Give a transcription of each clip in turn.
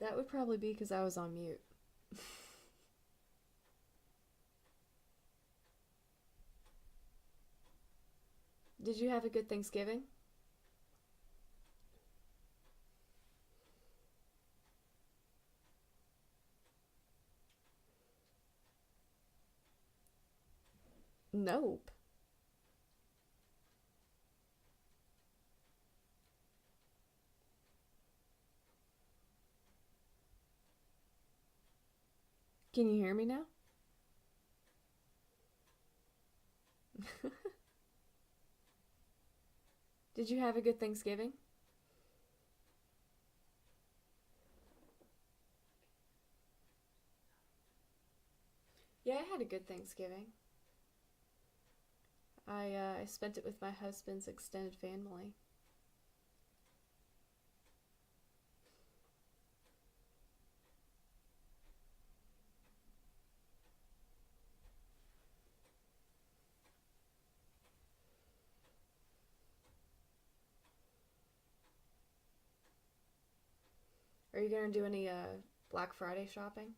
That would probably be because I was on mute. Did you have a good Thanksgiving? Nope. Can you hear me now? Did you have a good Thanksgiving? Yeah, I had a good Thanksgiving. I spent it with my husband's extended family. Are you gonna do any Black Friday shopping?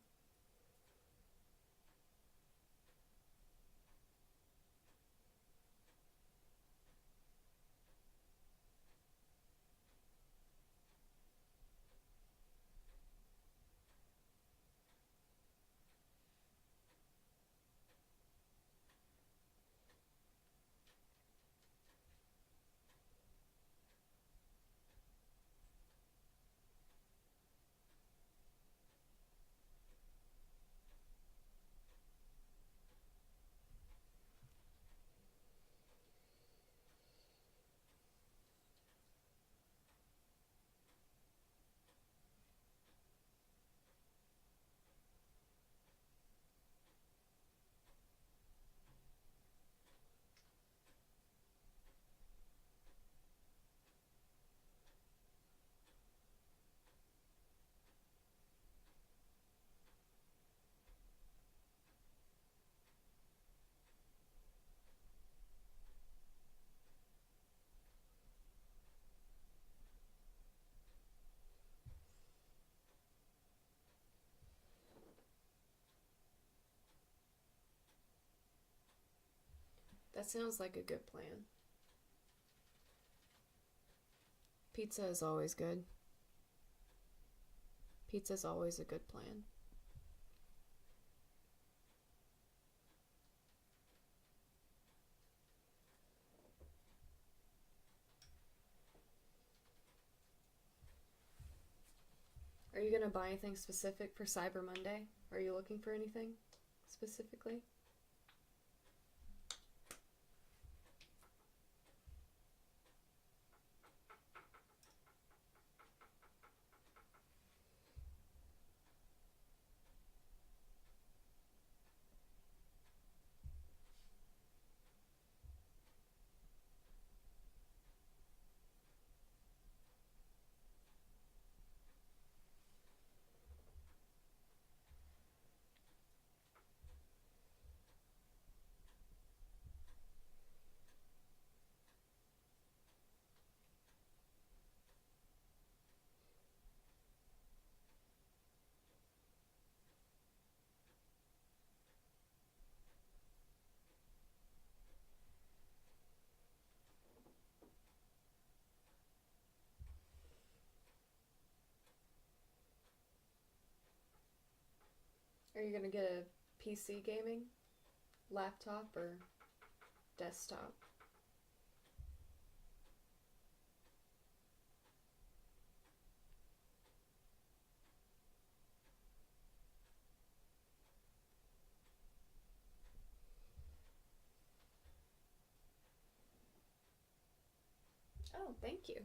That sounds like a good plan. Pizza is always good. Pizza's always a good plan. Are you gonna buy anything specific for Cyber Monday? Are you looking for anything specifically? Are you gonna get a PC gaming laptop or desktop? Oh, thank you.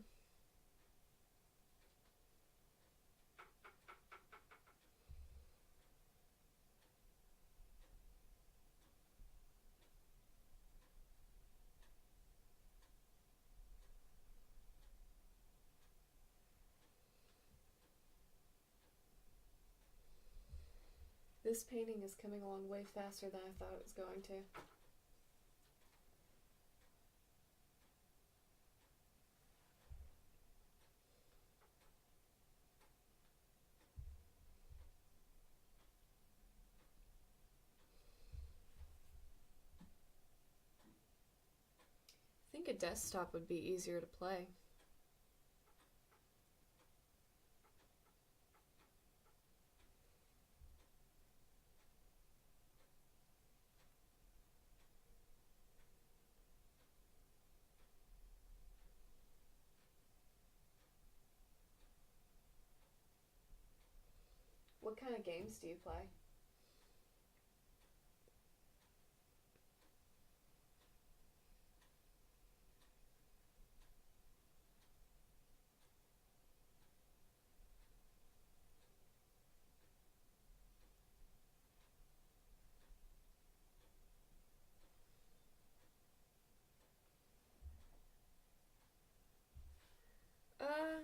This painting is coming along way faster than I thought it was going to. think a desktop would be easier to play. What kind of games do you play? Uh,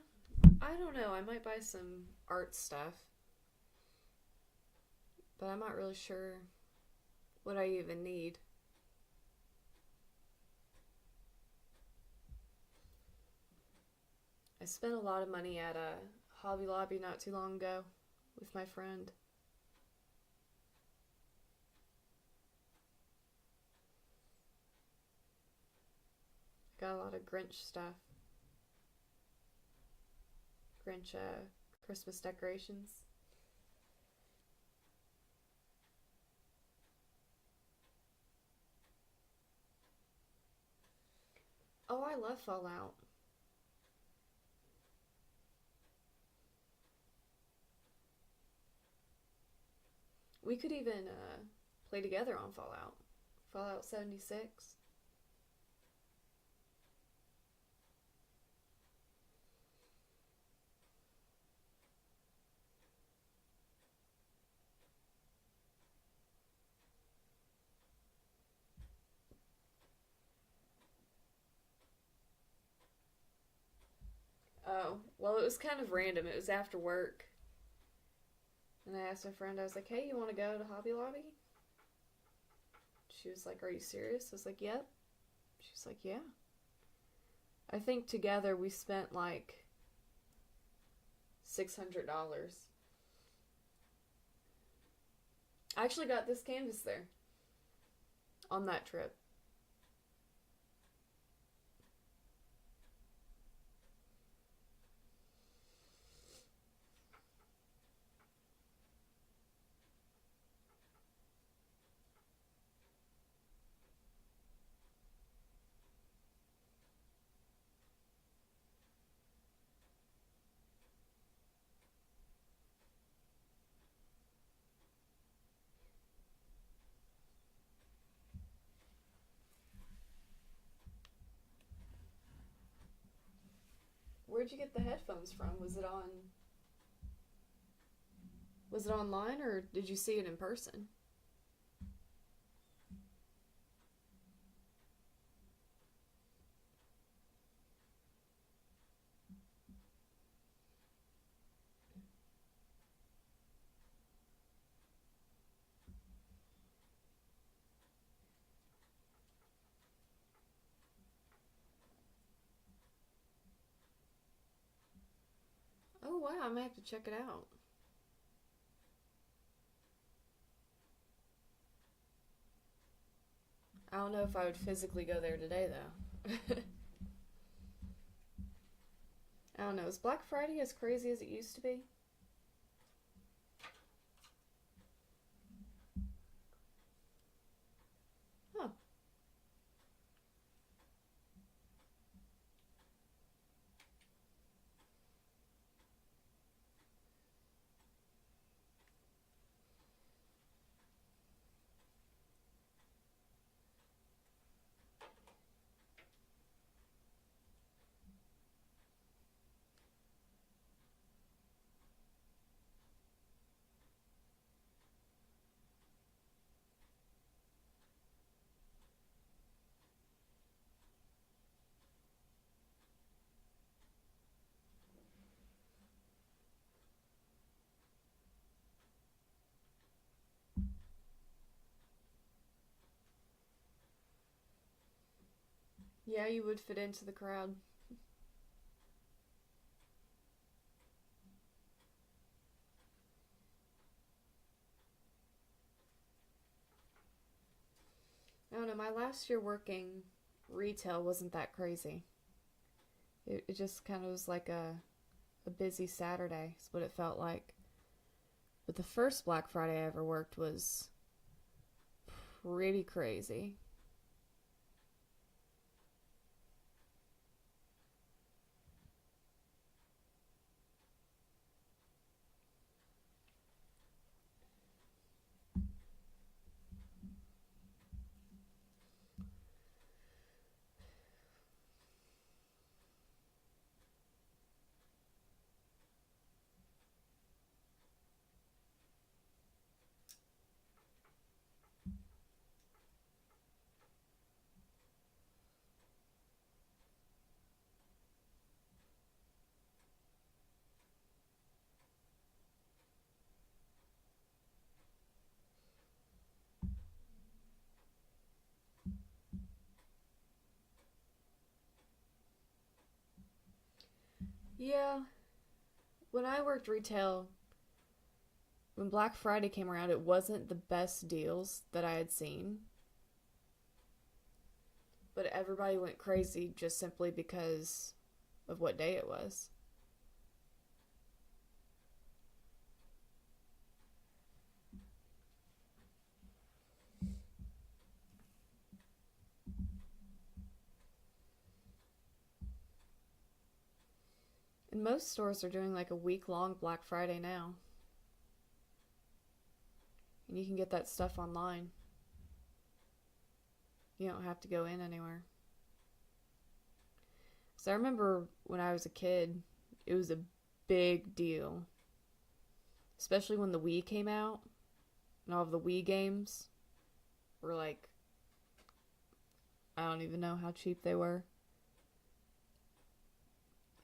I don't know. I might buy some art stuff, but I'm not really sure what I even need. I spent a lot of money at a Hobby Lobby not too long ago with my friend. Got a lot of Grinch stuff. Grinch Christmas decorations. Oh, I love Fallout. We could even play together on Fallout. Fallout 76. Oh, well, it was kind of random. It was after work. And I asked my friend, I was like, hey, you want to go to Hobby Lobby? She was like, are you serious? I was like, yep. She was like, yeah. I think together we spent like $600. I actually got this canvas there on that trip. Where'd you get the headphones from? Was it online or did you see it in person? Oh wow, I might have to check it out. I don't know if I would physically go there today though. I don't know. Is Black Friday as crazy as it used to be? Huh. Yeah, you would fit into the crowd. I don't know. My last year working retail wasn't that crazy. It just kind of was like a busy Saturday, is what it felt like. But the first Black Friday I ever worked was pretty crazy. Yeah, when I worked retail, when Black Friday came around, it wasn't the best deals that I had seen. But everybody went crazy just simply because of what day it was. And most stores are doing like a week long Black Friday now. And you can get that stuff online. You don't have to go in anywhere. So I remember when I was a kid, it was a big deal. Especially when the Wii came out and all of the Wii games were like, I don't even know how cheap they were.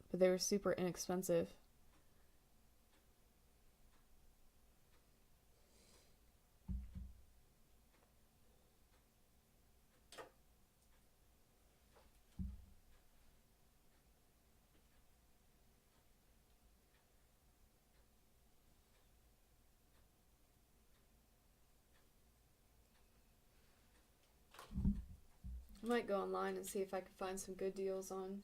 But they were super inexpensive. I might go online and see if I can find some good deals on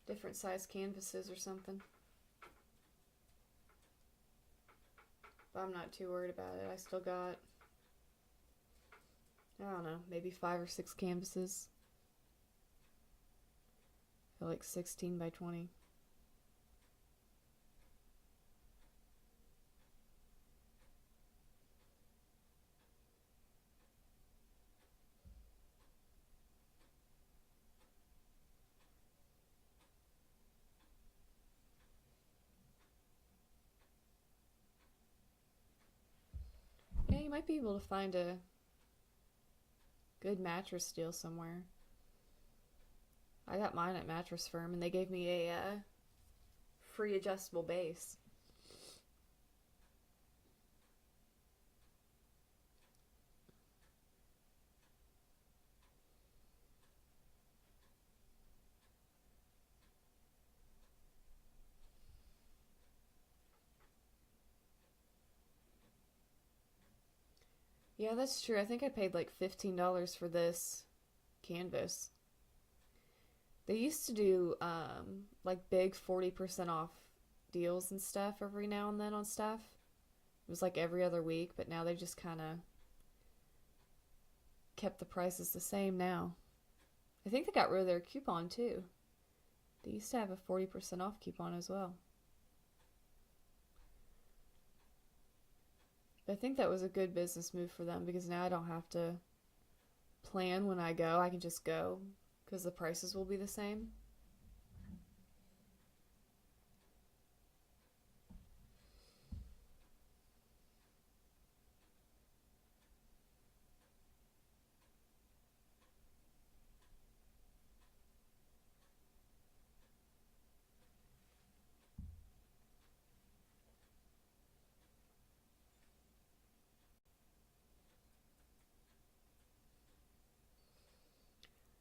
different size canvases or something. But I'm not too worried about it. I still got, I don't know, maybe 5 or 6 canvases. They're like 16 by 20. Yeah, you might be able to find a good mattress deal somewhere. I got mine at Mattress Firm and they gave me a free adjustable base. Yeah, that's true. I think I paid like $15 for this canvas. They used to do like big 40% off deals and stuff every now and then on stuff. It was like every other week, but now they've just kind of kept the prices the same now. I think they got rid of their coupon too. They used to have a 40% off coupon as well. I think that was a good business move for them because now I don't have to plan when I go. I can just go because the prices will be the same.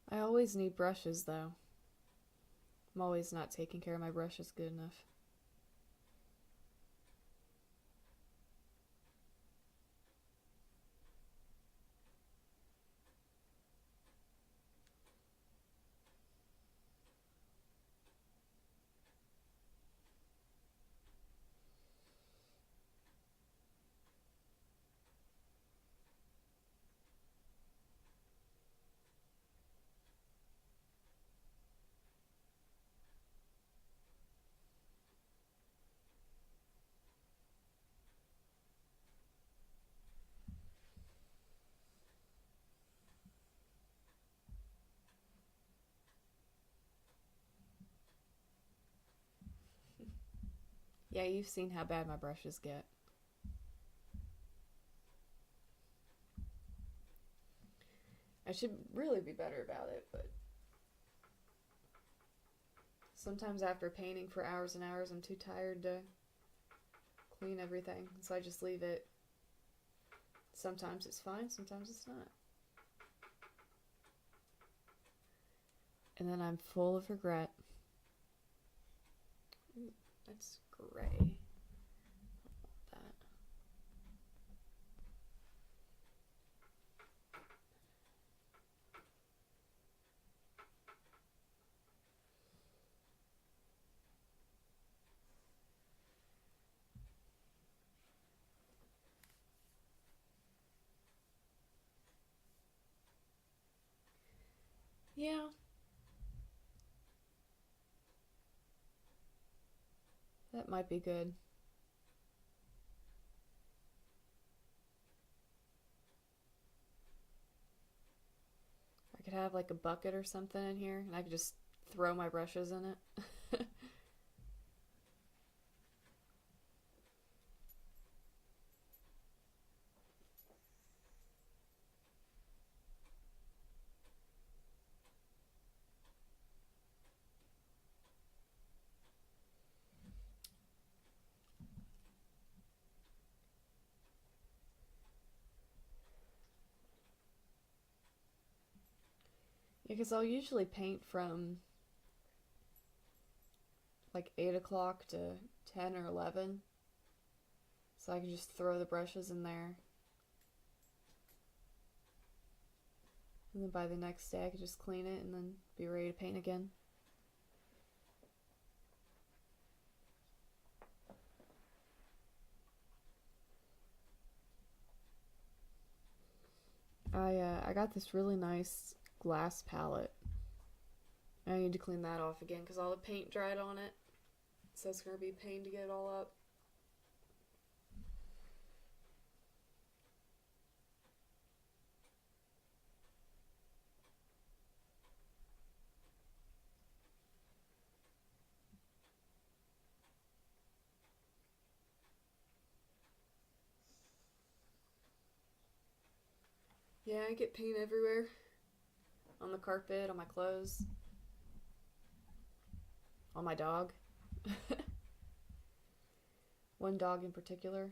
I always need brushes though. I'm always not taking care of my brushes good enough. Yeah, you've seen how bad my brushes get. I should really be better about it, but sometimes after painting for hours and hours, I'm too tired to clean everything, so I just leave it. Sometimes it's fine, sometimes it's not. And then I'm full of regret. Ooh, that's gray. I want that. Yeah, that might be good. I could have like a bucket or something in here, and I could just throw my brushes in it. Yeah, because I'll usually paint from like 8 o'clock to 10 or 11. So I can just throw the brushes in there. And then by the next day, I could just clean it and then be ready to paint again. I got this really nice glass palette. I need to clean that off again because all the paint dried on it. So it's going to be a pain to get it all up. Yeah, I get paint everywhere. On the carpet, on my clothes, on my dog. One dog in particular.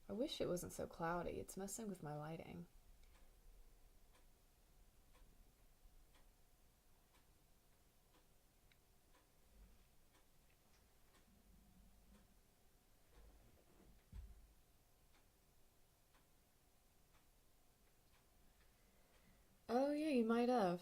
I wish it wasn't so cloudy. It's messing with my lighting. Oh, yeah, you might have.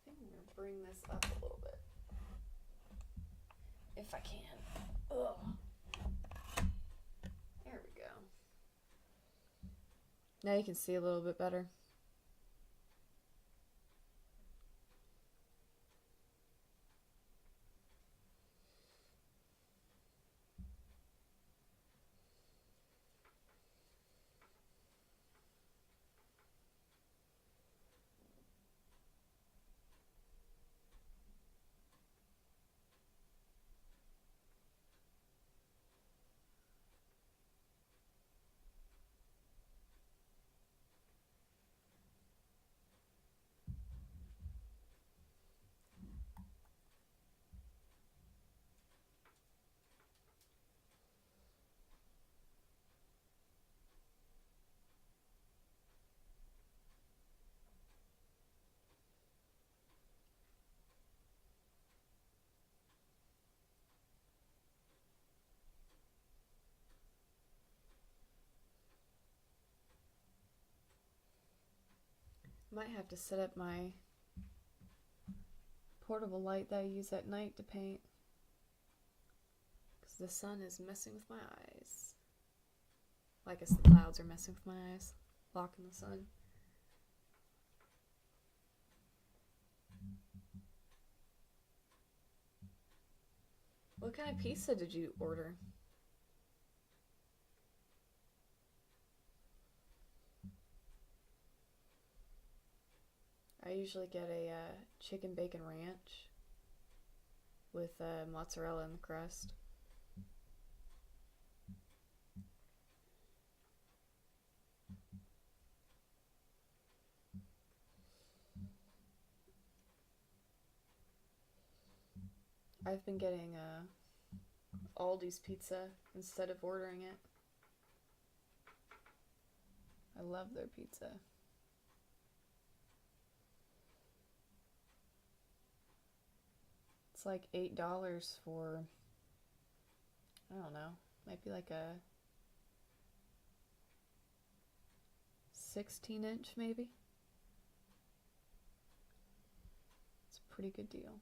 I think I'm going to bring this up a little bit. If I can. Ugh. There we go. Now you can see a little bit better. Might have to set up my portable light that I use at night to paint. Because the sun is messing with my eyes. Well, I guess the clouds are messing with my eyes, blocking the sun. What kind of pizza did you order? I usually get a chicken bacon ranch with mozzarella in the crust. I've been getting Aldi's pizza instead of ordering it. I love their pizza. It's like $8 for, I don't know, might be like a 16-inch maybe. It's a pretty good deal.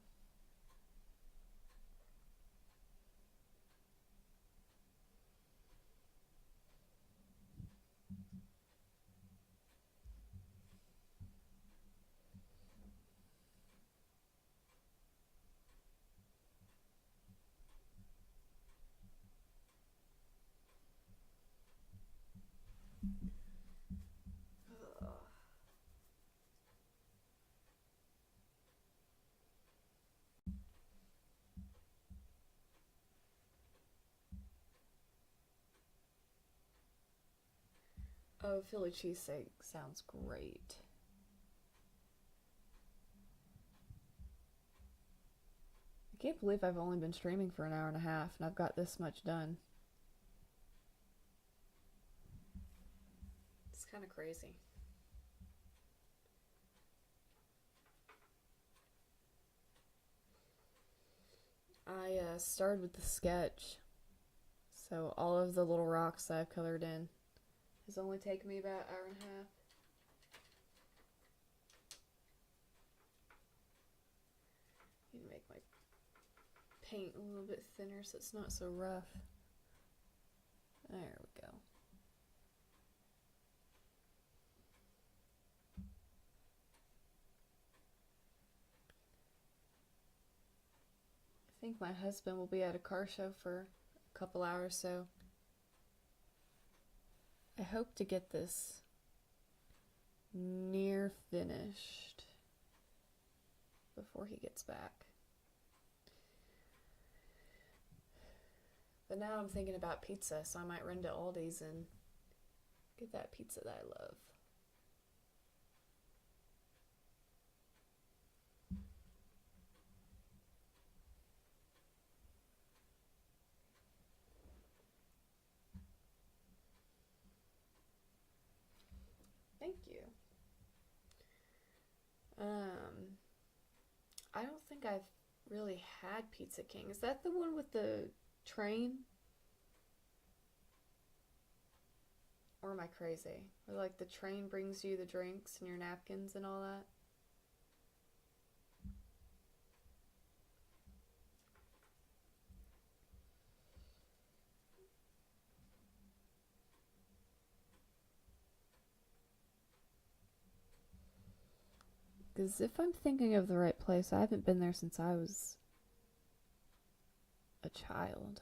Oh, Philly cheesesteak sounds great. I can't believe I've only been streaming for an hour and a half and I've got this much done. It's kind of crazy. I started with the sketch, so all of the little rocks that I've colored in has only taken me about an hour and a half. Need to make my paint a little bit thinner so it's not so rough. There we go. I think my husband will be at a car show for a couple hours, so I hope to get this near finished before he gets back. But now I'm thinking about pizza, so I might run to Aldi's and get that pizza that I love. Thank you. I don't think I've really had Pizza King. Is that the one with the train? Or am I crazy? Or like the train brings you the drinks and your napkins and all that? Because if I'm thinking of the right place, I haven't been there since I was a child.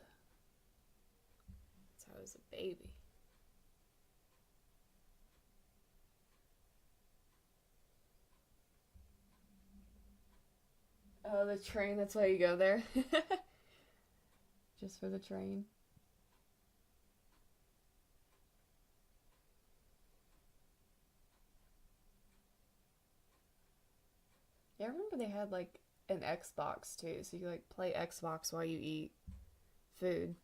Since I was a baby. Oh, the train, that's why you go there. Just for the train. Yeah, I remember they had like an Xbox too, so you could like play Xbox while you eat food.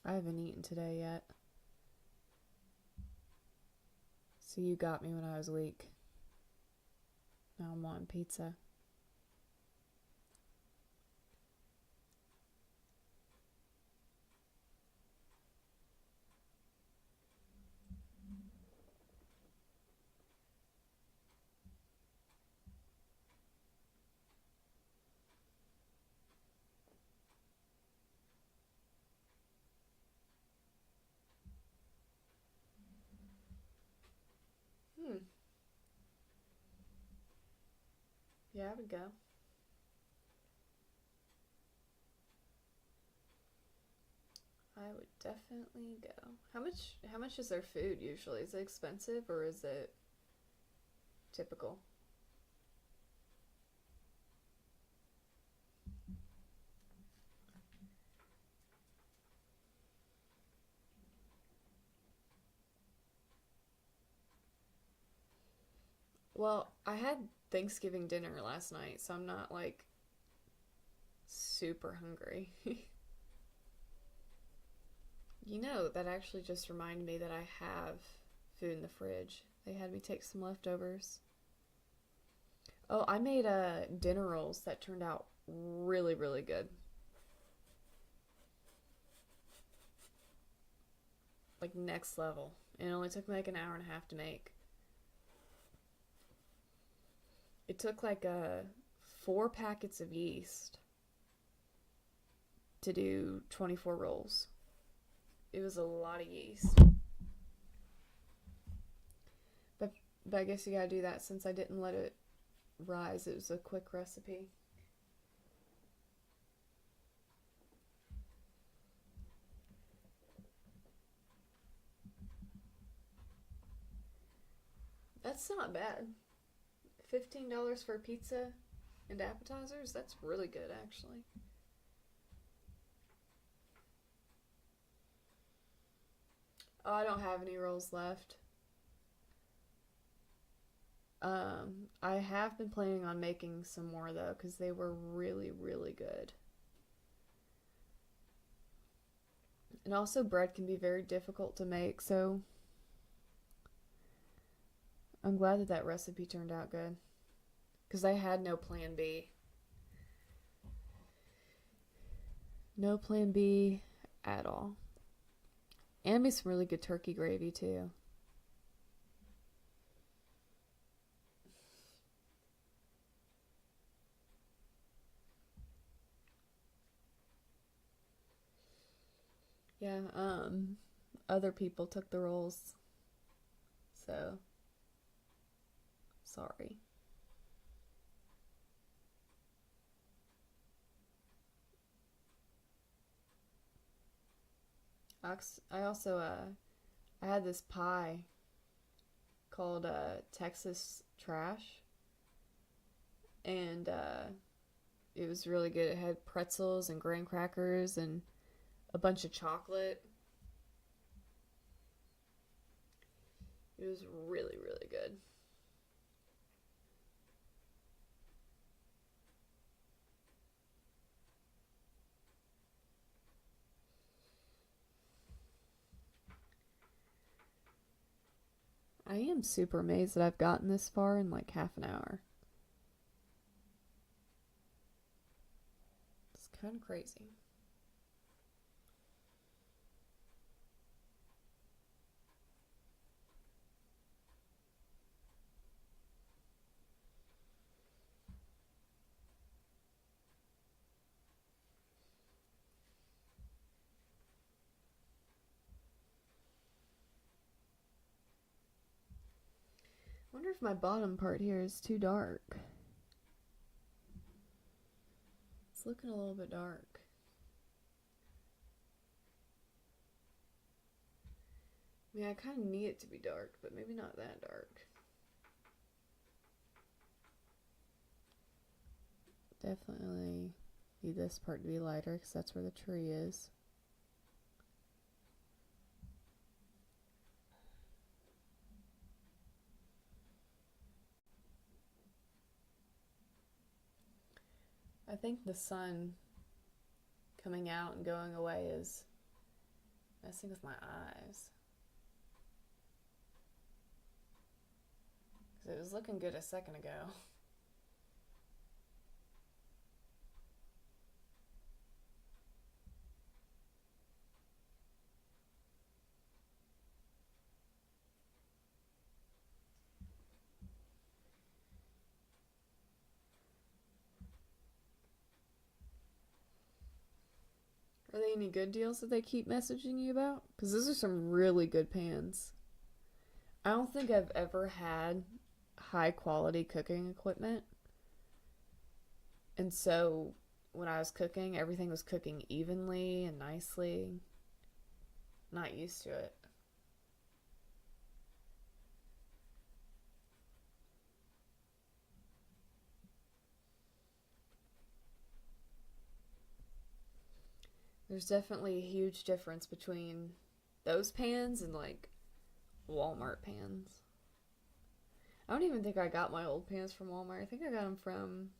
I haven't eaten today yet. So you got me when I was weak. Now I'm wanting pizza. Hmm. Yeah, I would go. I would definitely go. How much is their food usually? Is it expensive or is it typical? Well, I had Thanksgiving dinner last night, so I'm not like super hungry. That actually just reminded me that I have food in the fridge. They had me take some leftovers. Oh, I made dinner rolls that turned out really, really good. Like next level. And it only took me like an hour and a half to make. It took like 4 packets of yeast to do 24 rolls. It was a lot of yeast. But, but I guess you gotta do that since I didn't let it rise. It was a quick recipe. That's not bad. $15 for a pizza and appetizers? That's really good, actually. Oh, I don't have any rolls left. I have been planning on making some more though, because they were really, really good. And also, bread can be very difficult to make, so I'm glad that that recipe turned out good. Because I had no plan B. No plan B at all. And made some really good turkey gravy too. Yeah, other people took the rolls, so sorry. I also I had this pie called Texas Trash, and it was really good. It had pretzels and graham crackers and a bunch of chocolate. It was really, really good. I am super amazed that I've gotten this far in like half an hour. It's kind of crazy. I wonder if my bottom part here is too dark. It's looking a little bit dark. I mean, I kind of need it to be dark, but maybe not that dark. Definitely need this part to be lighter because that's where the tree is. I think the sun coming out and going away is Messing with my eyes. Because it was looking good a second ago. Are they any good deals that they keep messaging you about? Because those are some really good pans. I don't think I've ever had high quality cooking equipment. And so when I was cooking, everything was cooking evenly and nicely. Not used to it. There's definitely a huge difference between those pans and like Walmart pans. I don't even think I got my old pans from Walmart. I think I got them from,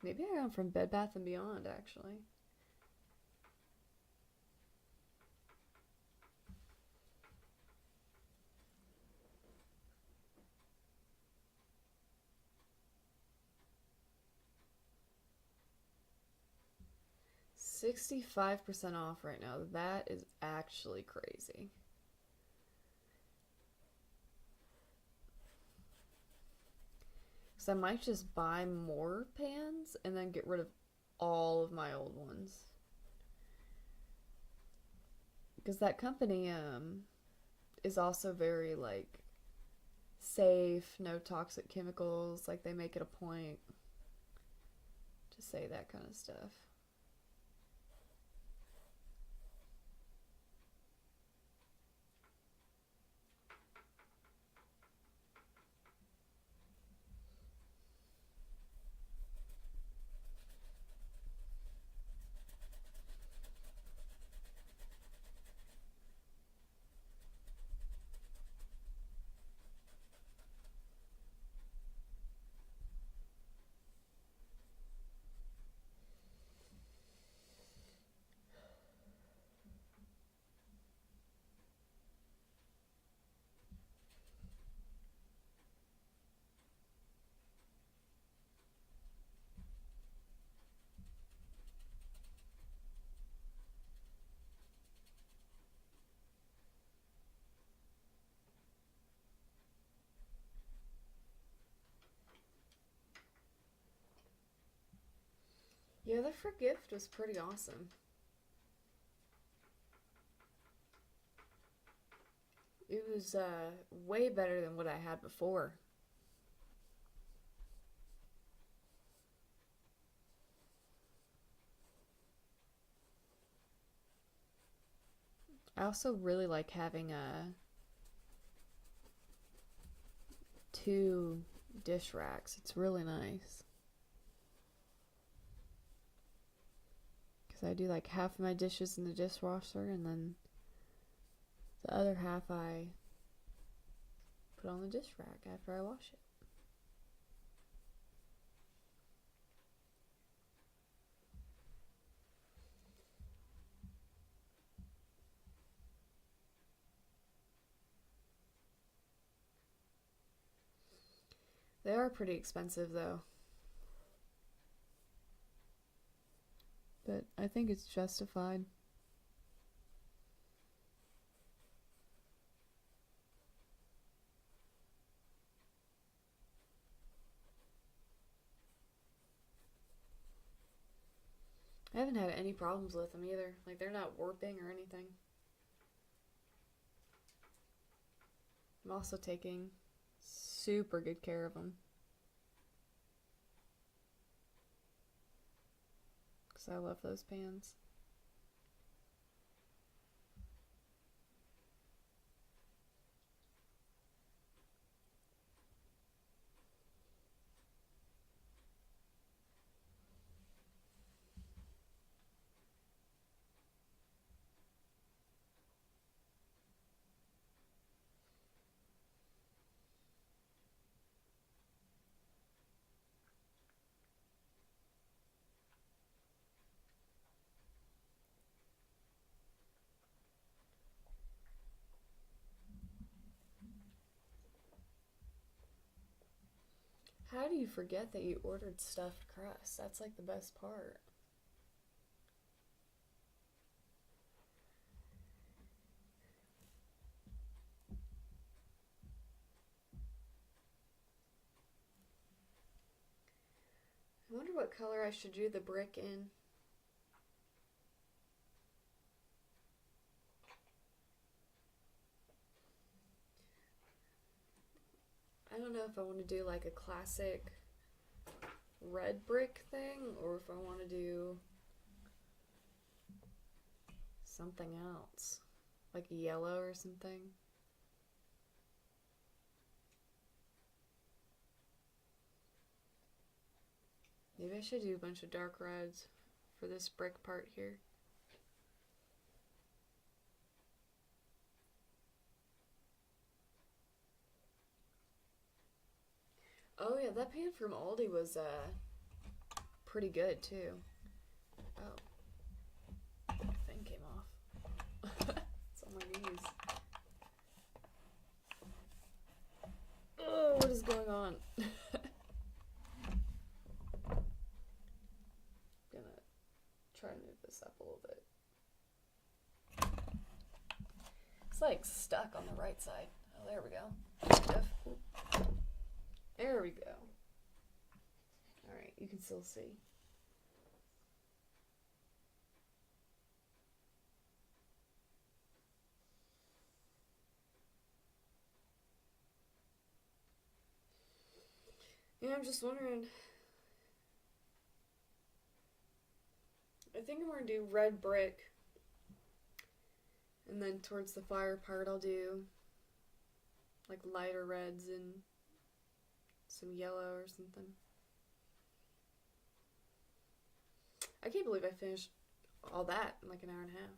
maybe I got them from Bed Bath and Beyond actually. 65% off right now. That is actually crazy. So I might just buy more pans and then get rid of all of my old ones. Because that company is also very like safe, no toxic chemicals. Like they make it a point to say that kind of stuff. Yeah, the for gift was pretty awesome. It was way better than what I had before. I also really like having two dish racks. It's really nice. Because I do like half of my dishes in the dishwasher and then the other half I put on the dish rack after I wash it. They are pretty expensive though, but I think it's justified. I haven't had any problems with them either. Like they're not warping or anything. I'm also taking super good care of them because I love those pans. How do you forget that you ordered stuffed crust? That's like the best part. I wonder what color I should do the brick in. I don't know if I want to do like a classic red brick thing or if I want to do something else, like a yellow or something. Maybe I should do a bunch of dark reds for this brick part here. Oh yeah, that pan from Aldi was pretty good too. Oh, my thing came off. It's on my knees. Oh, what is going on? Gonna try to move this up a little bit. It's like stuck on the right side. Oh, there we go. Kind of. There we go. Alright, you can still see. Yeah, I'm just wondering. I think I'm going to do red brick. And then towards the fire part, I'll do like lighter reds and some yellow or something. I can't believe I finished all that in like an hour and a half.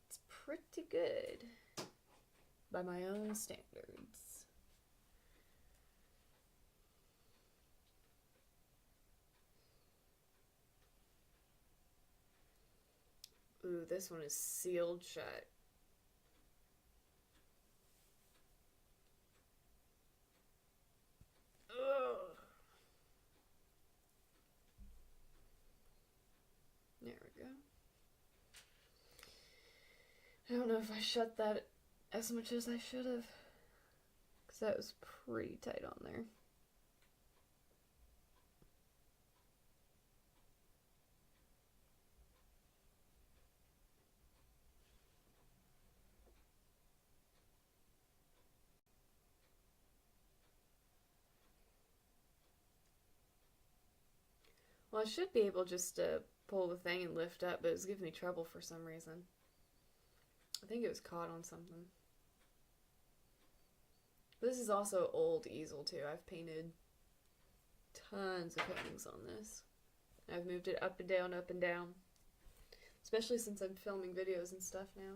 It's pretty good by my own standards. Ooh, this one is sealed shut. Ugh. There we go. I don't know if I shut that as much as I should have, because that was pretty tight on there. Well, I should be able just to pull the thing and lift up, but it was giving me trouble for some reason. I think it was caught on something. This is also old easel too. I've painted tons of paintings on this. I've moved it up and down, up and down. Especially since I'm filming videos and stuff now.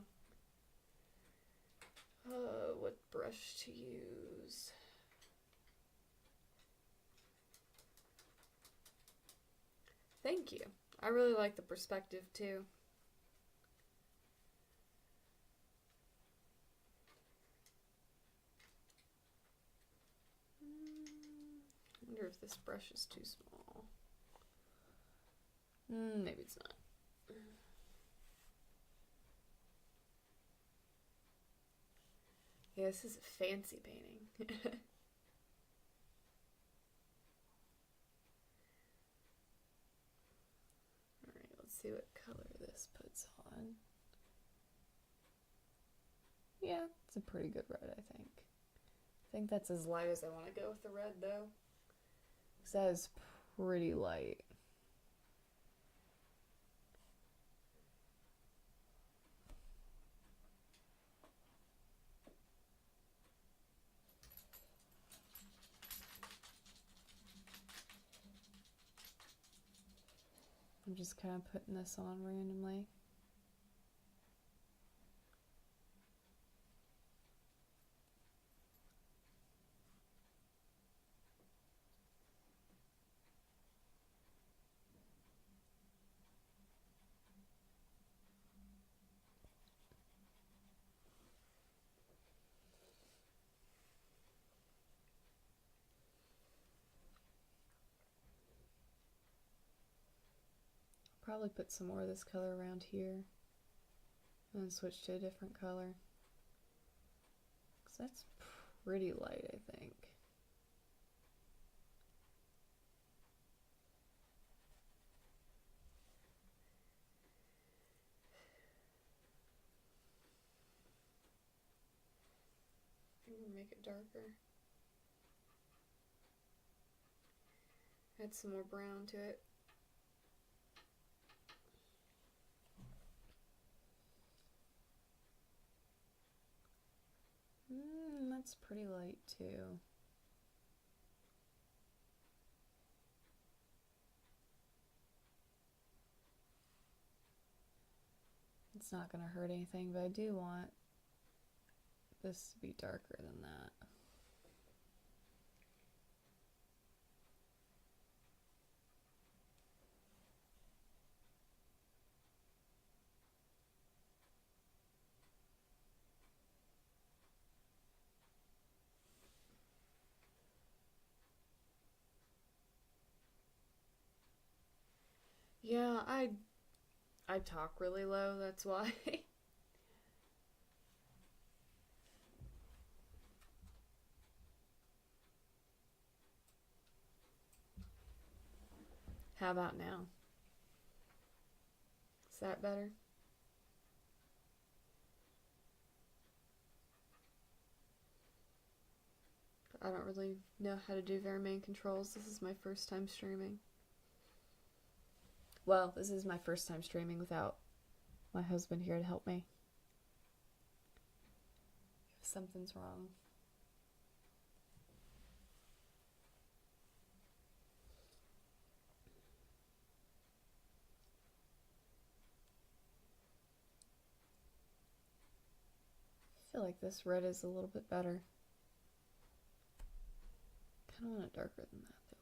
What brush to use? Thank you. I really like the perspective too. I wonder if this brush is too small. Maybe it's not. Yeah, this is a fancy painting. Alright, let's see what color this puts on. Yeah, it's a pretty good red, I think. I think that's as light as I want to go with the red, though. Because that is pretty light. I'm just kind of putting this on randomly. probably put some more of this color around here and then switch to a different color. Because that's pretty light, I think. I'm gonna make it darker. Add some more brown to it. That's pretty light too. It's not gonna hurt anything, but I do want this to be darker than that. Yeah, I talk really low, that's why. How about now? Is that better? I don't really know how to do very many controls. This is my first time streaming. Well, this is my first time streaming without my husband here to help me. If something's wrong. I feel like this red is a little bit better. Kind of want it darker than that though.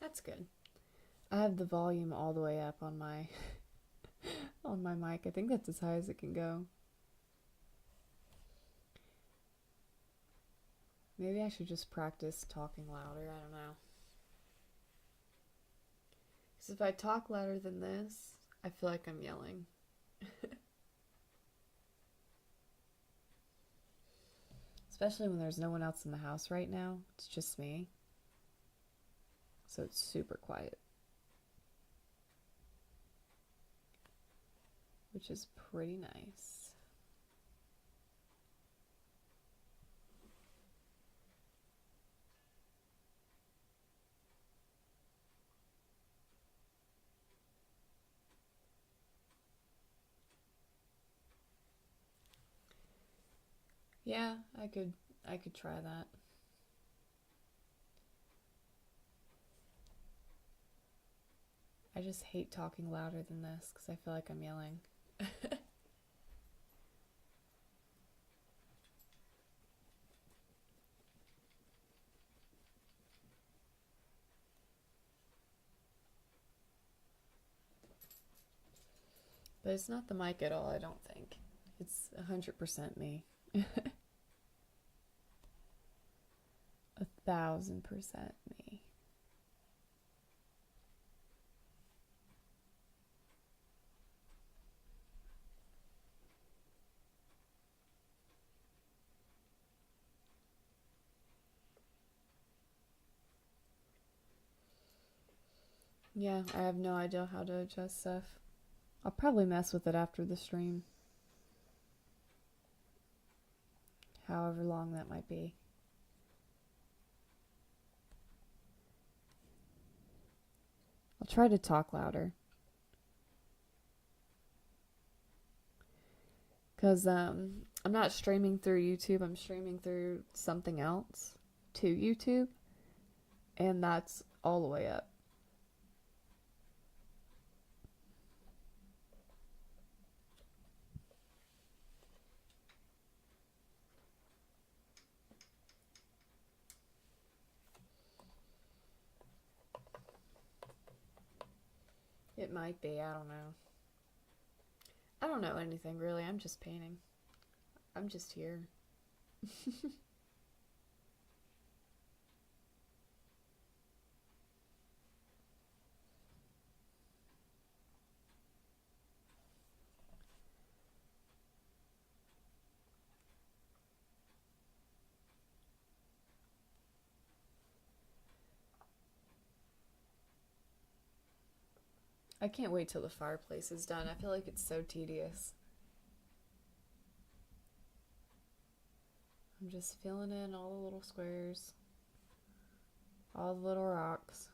That's good. I have the volume all the way up on my on my mic. I think that's as high as it can go. Maybe I should just practice talking louder. I don't know. Because if I talk louder than this, I feel like I'm yelling. Especially when there's no one else in the house right now. It's just me. So it's super quiet. Which is pretty nice. Yeah, I could try that. I just hate talking louder than this because I feel like I'm yelling. But it's not the mic at all, I don't think. It's 100% me. 1,000% me. Yeah, I have no idea how to adjust stuff. I'll probably mess with it after the stream. However long that might be. I'll try to talk louder. Because I'm not streaming through YouTube, I'm streaming through something else to YouTube. And that's all the way up. It might be, I don't know. I don't know anything really, I'm just painting. I'm just here. I can't wait till the fireplace is done. I feel like it's so tedious. I'm just filling in all the little squares, all the little rocks.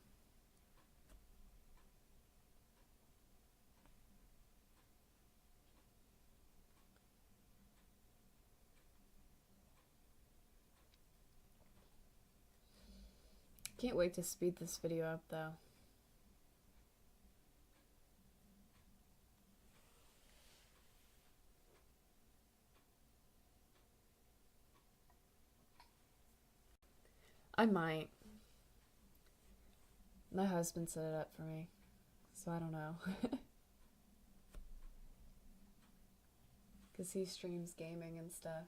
Can't wait to speed this video up though. I might. My husband set it up for me, so I don't know. Because he streams gaming and stuff.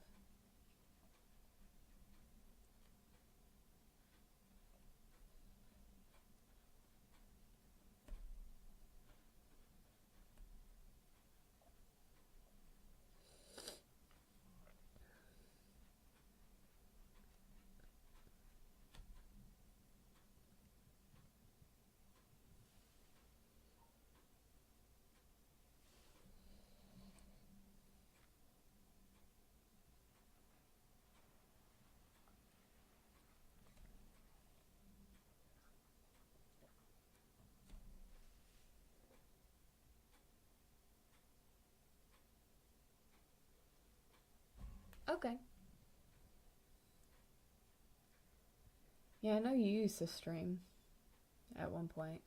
Okay. Yeah, I know you used to stream at one point.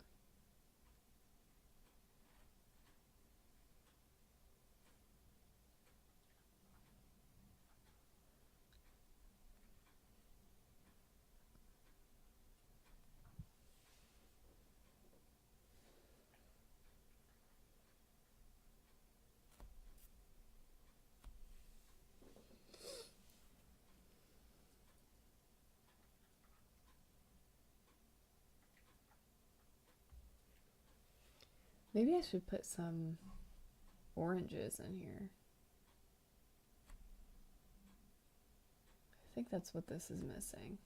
Maybe I should put some oranges in here. I think that's what this is missing.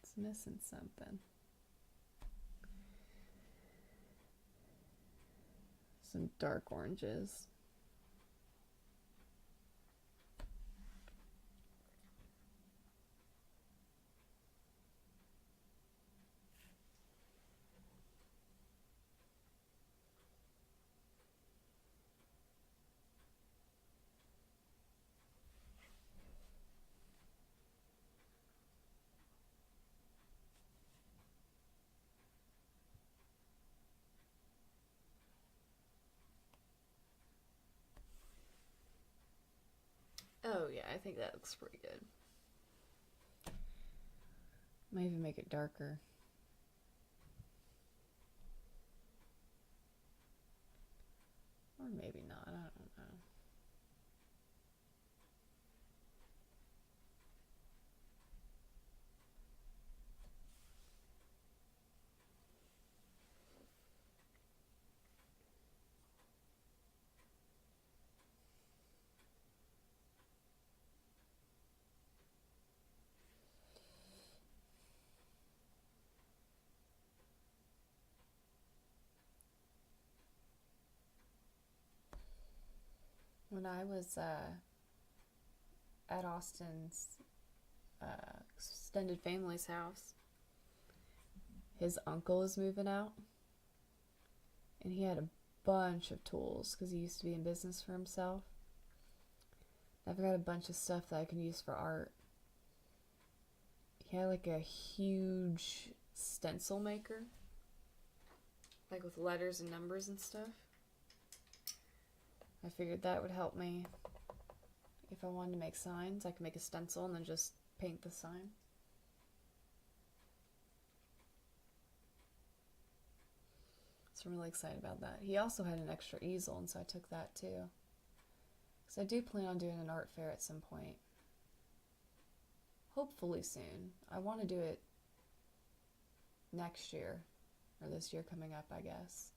It's missing something. Some dark oranges. Oh yeah, I think that looks pretty good. Might even make it darker. Or maybe not, I don't know. When I was at Austin's extended family's house, his uncle is moving out, and he had a bunch of tools because he used to be in business for himself. I've got a bunch of stuff that I can use for art. He had like a huge stencil maker, like with letters and numbers and stuff. I figured that would help me if I wanted to make signs. I could make a stencil and then just paint the sign. It's So I'm really excited about that. He also had an extra easel, and so I took that too. Because I do plan on doing an art fair at some point. Hopefully soon. I want to do it next year, or this year coming up, I guess.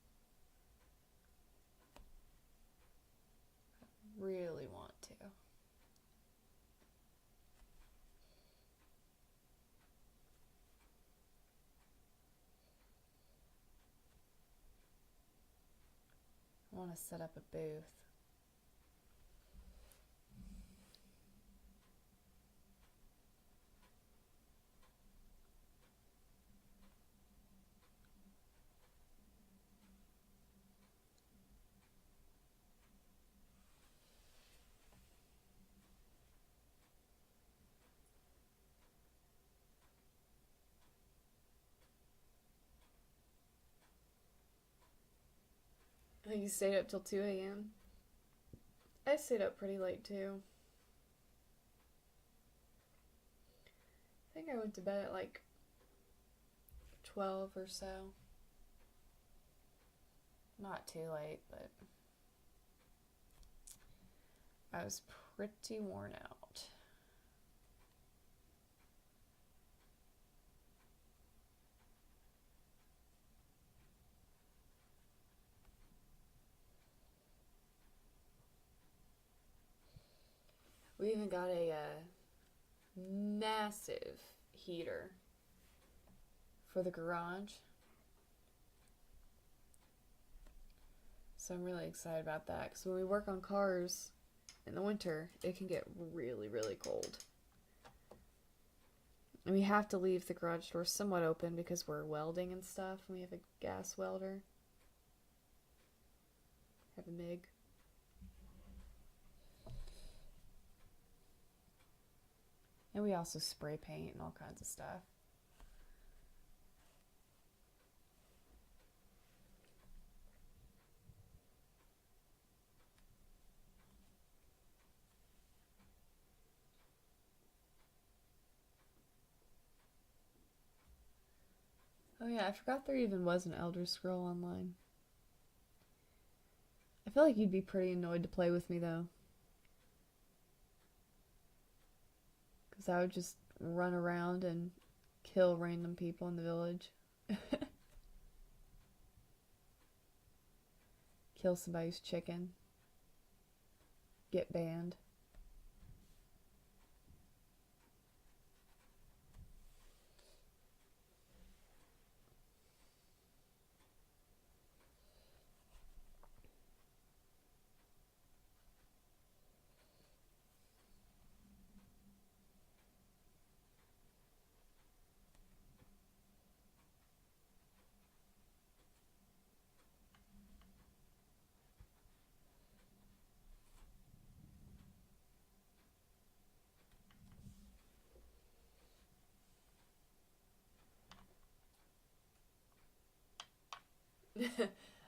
I really want to. I want to set up a booth. I think you stayed up till 2 a.m. I stayed up pretty late too. I think I went to bed at like 12 or so. Not too late, but I was pretty worn out. We even got a massive heater for the garage. So I'm really excited about that because when we work on cars in the winter, it can get really, really cold. And we have to leave the garage door somewhat open because we're welding and stuff, and we have a gas welder. Have a MIG. And we also spray paint and all kinds of stuff. Oh yeah, I forgot there even was an Elder Scroll Online. I feel like you'd be pretty annoyed to play with me though. Because I would just run around and kill random people in the village. Kill somebody's chicken. Get banned.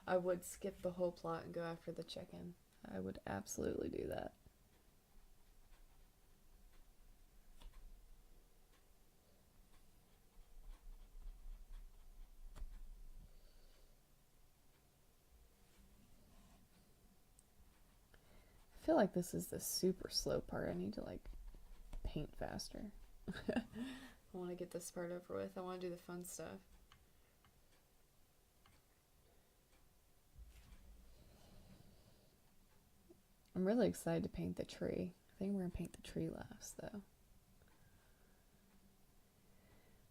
I would skip the whole plot and go after the chicken. I would absolutely do that. I feel like this is the super slow part. I need to like paint faster. I want to get this part over with. I want to do the fun stuff. I'm really excited to paint the tree. I think we're going to paint the tree last though.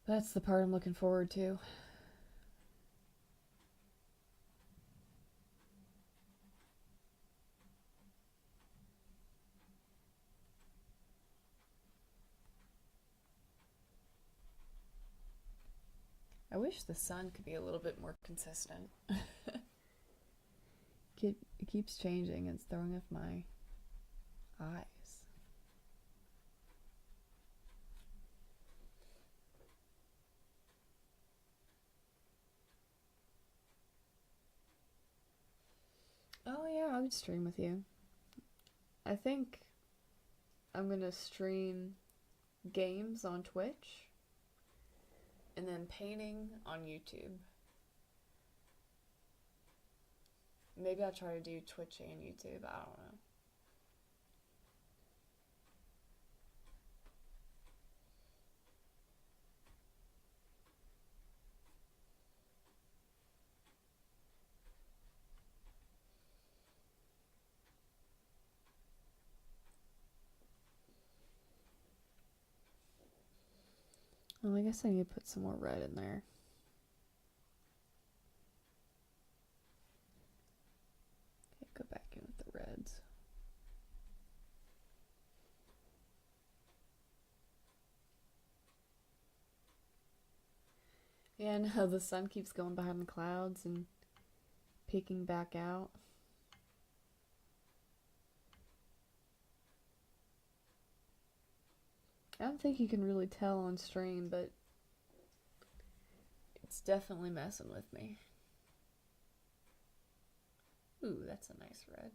That's the part I'm looking forward to. I wish the sun could be a little bit more consistent. It keeps changing and it's throwing off my eyes. Oh yeah, I would stream with you. I think I'm gonna stream games on Twitch and then painting on YouTube. Maybe I'll try to do Twitch and YouTube. I don't know. Well, I guess I need to put some more red in there. Okay, go back in with the reds. Yeah, and how the sun keeps going behind the clouds and peeking back out. I don't think you can really tell on stream, but it's definitely messing with me. Ooh, that's a nice red.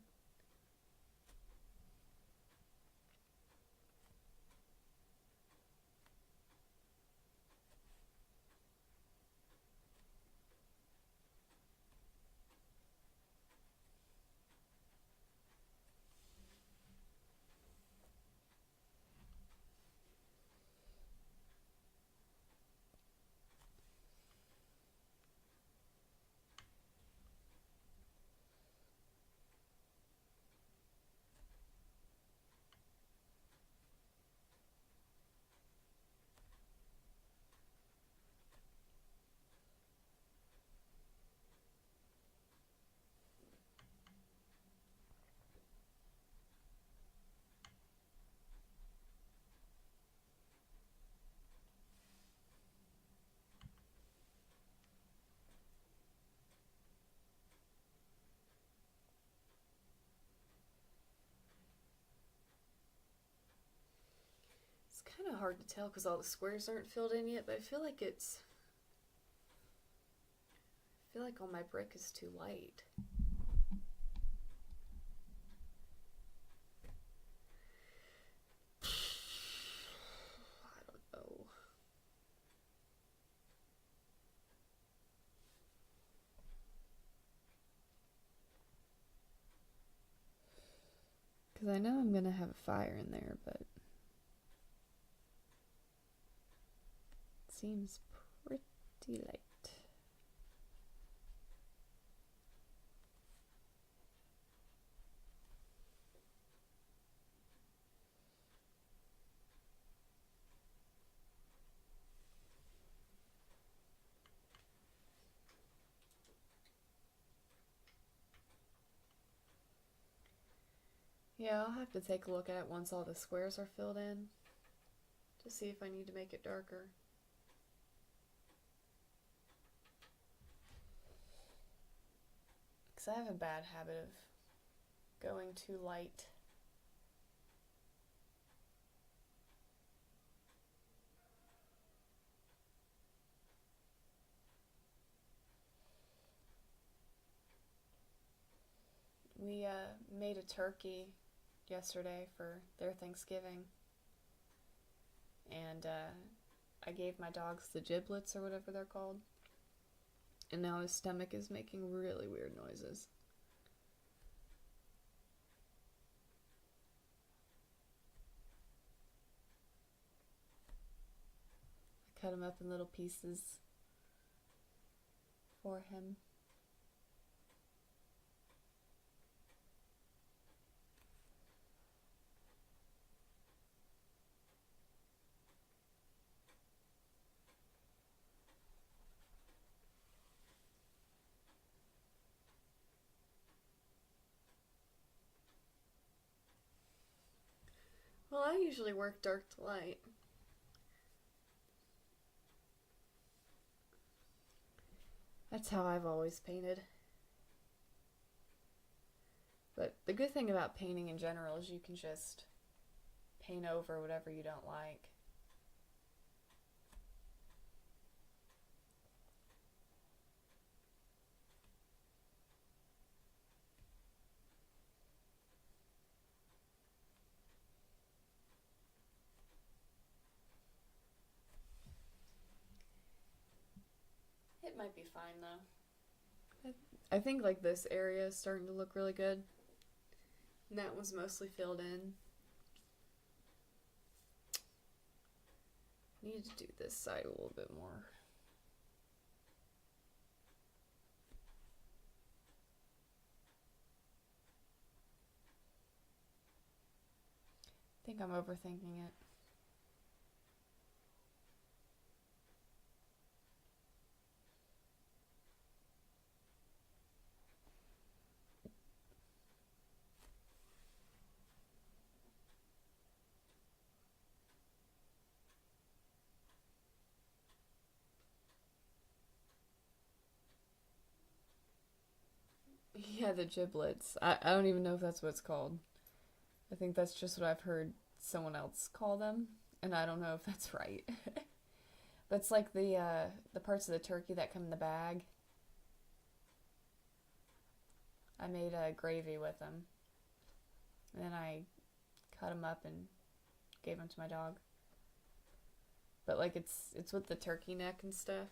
It's kind of hard to tell because all the squares aren't filled in yet, but I feel like all my brick is too light. I don't know. Because I know I'm going to have a fire in there, but it seems pretty light. Yeah, I'll have to take a look at it once all the squares are filled in to see if I need to make it darker. Because I have a bad habit of going too light. We made a turkey yesterday for their Thanksgiving, and I gave my dogs the giblets or whatever they're called, and now his stomach is making really weird noises. I cut him up in little pieces for him. Well, I usually work dark to light. That's how I've always painted. But the good thing about painting in general is you can just paint over whatever you don't like. It might be fine though. I think like this area is starting to look really good. And that was mostly filled in. Need to do this side a little bit more. I think I'm overthinking it. Yeah, the giblets. I don't even know if that's what it's called. I think that's just what I've heard someone else call them, and I don't know if that's right. But it's like the parts of the turkey that come in the bag. I made a gravy with them, and then I cut them up and gave them to my dog. But like it's with the turkey neck and stuff.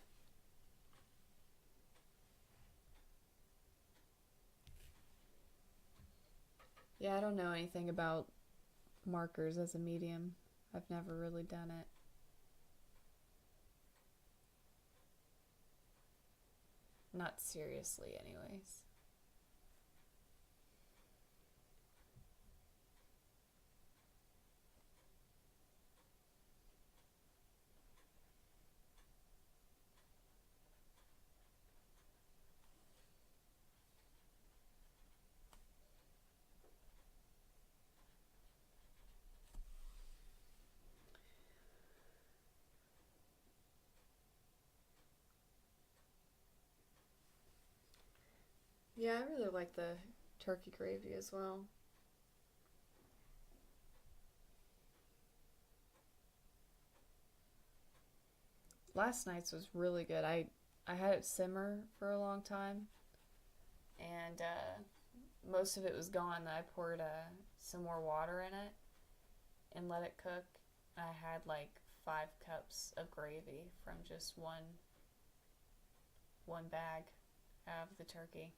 Yeah, I don't know anything about markers as a medium. I've never really done it. Not seriously, anyways. Yeah, I really like the turkey gravy as well. Last night's was really good. I had it simmer for a long time, and most of it was gone. I poured some more water in it and let it cook. I had like 5 cups of gravy from just one bag of the turkey.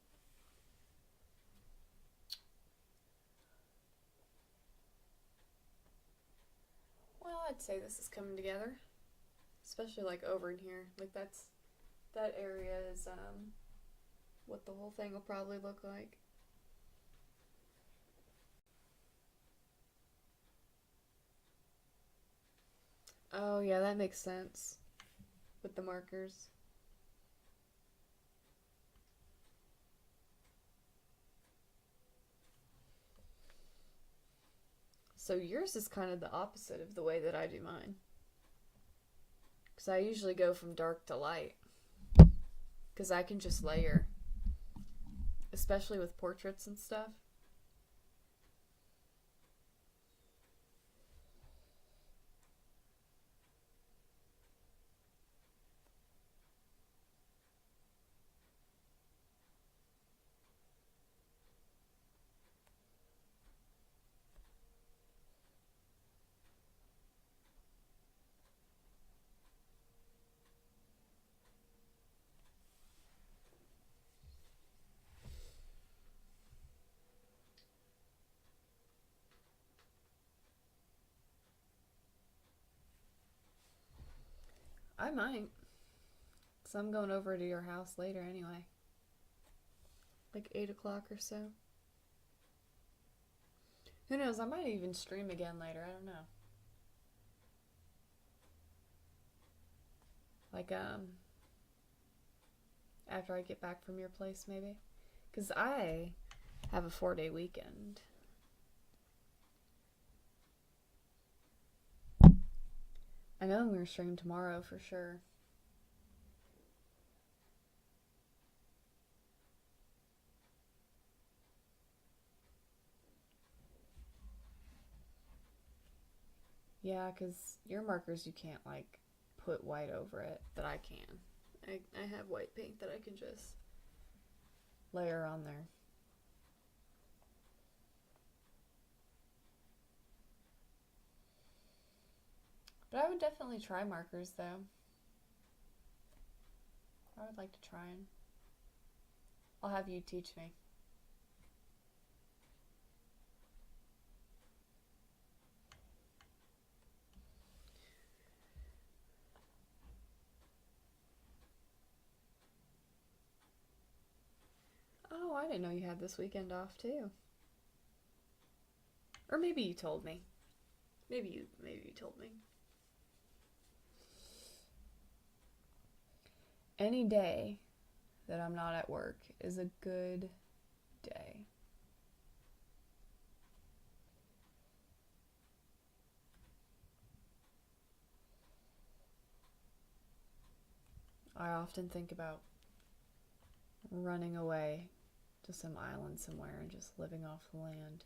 Well, I'd say this is coming together, especially like over in here. Like that area is what the whole thing will probably look like. Oh yeah, that makes sense with the markers. So yours is kind of the opposite of the way that I do mine. Because I usually go from dark to light. Because I can just layer, especially with portraits and stuff. I might. Because I'm going over to your house later anyway. Like 8 o'clock or so. Who knows? I might even stream again later. I don't know. Like, after I get back from your place, maybe. Because I have a 4-day weekend. I know I'm going to stream tomorrow for sure. Yeah, because your markers you can't, like, put white over it, but I can. I have white paint that I can just layer on there. But I would definitely try markers, though. I would like to try them. I'll have you teach me. Oh, I didn't know you had this weekend off too. Or maybe you told me. Maybe you told me. Any day that I'm not at work is a good day. I often think about running away to some island somewhere and just living off the land.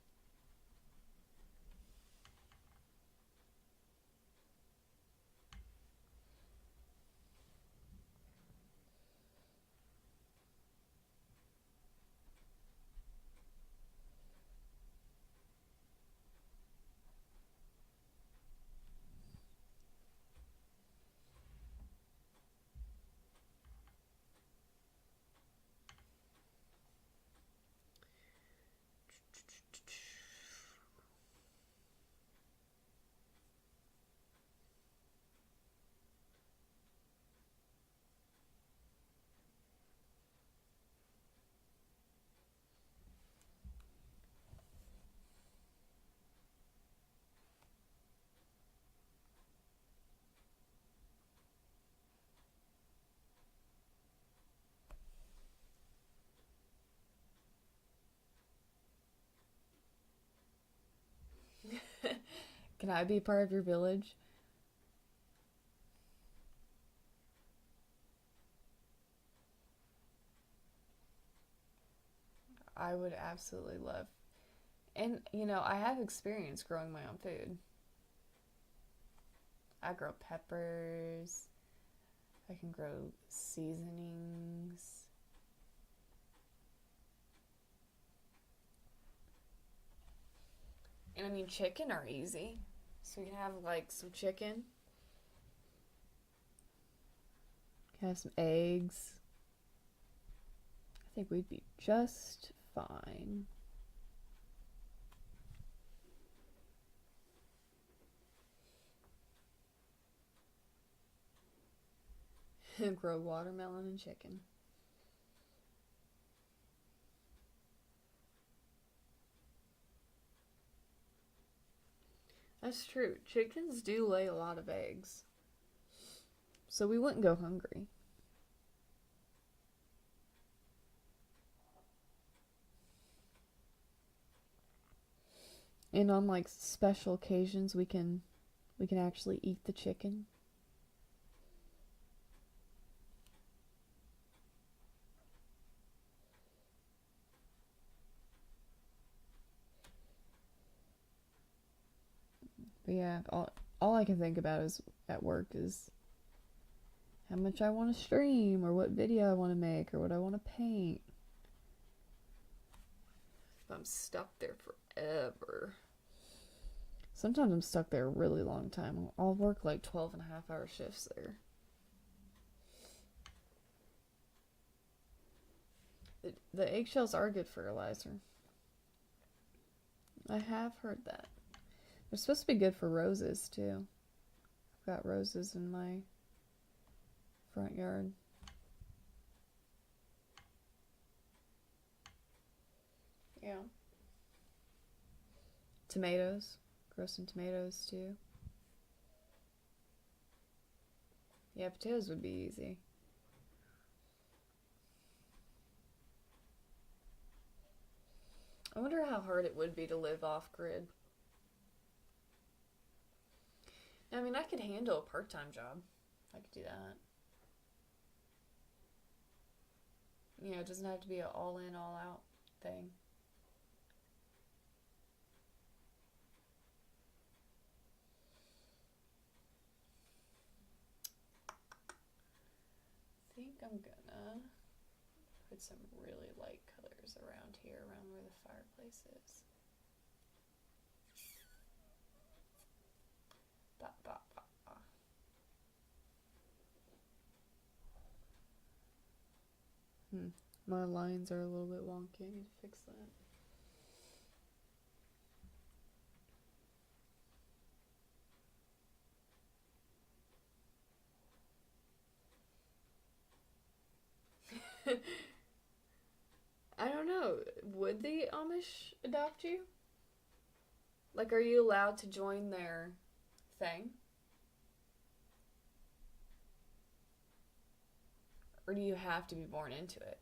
Can I be part of your village? I would absolutely love. And, I have experience growing my own food. I grow peppers. I can grow seasonings. And I mean, chicken are easy. So we can have like some chicken. Can have some eggs. I think we'd be just fine. Grow watermelon and chicken. That's true. Chickens do lay a lot of eggs. So we wouldn't go hungry. And on like special occasions we can actually eat the chicken. But yeah, all I can think about is at work is how much I want to stream or what video I want to make or what I want to paint. I'm stuck there forever. Sometimes I'm stuck there a really long time. I'll work like 12 and a half hour shifts there. The eggshells are good fertilizer. I have heard that. They're supposed to be good for roses too. I've got roses in my front yard. Yeah. Tomatoes. Grow some tomatoes too. Yeah, potatoes would be easy. I wonder how hard it would be to live off grid. I mean, I could handle a part-time job. I could do that. It doesn't have to be an all in, all out thing. I think I'm gonna put some really light colors around here, around where the fireplace is. Ba, ba, ba, ba. My lines are a little bit wonky. I need to fix that. I don't know. Would the Amish adopt you? Like, are you allowed to join their thing? Or do you have to be born into it?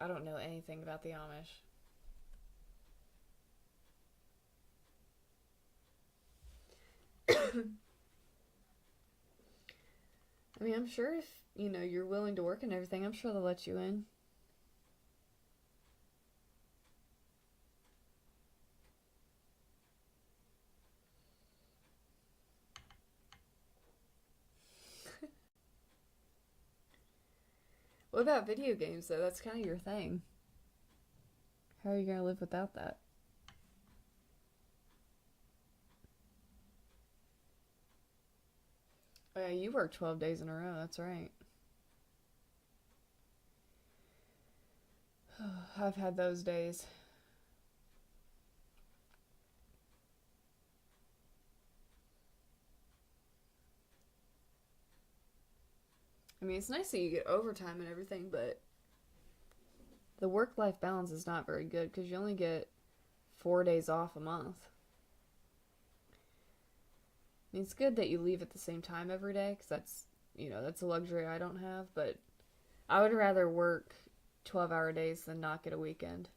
I don't know anything about the Amish. I mean, I'm sure if, you're willing to work and everything, I'm sure they'll let you in. What about video games, though? That's kind of your thing. How are you going to live without that? Oh, yeah, you work 12 days in a row. That's right. I've had those days. I mean, it's nice that you get overtime and everything, but the work-life balance is not very good because you only get 4 days off a month. I mean, it's good that you leave at the same time every day because that's a luxury I don't have, but I would rather work 12-hour days than not get a weekend.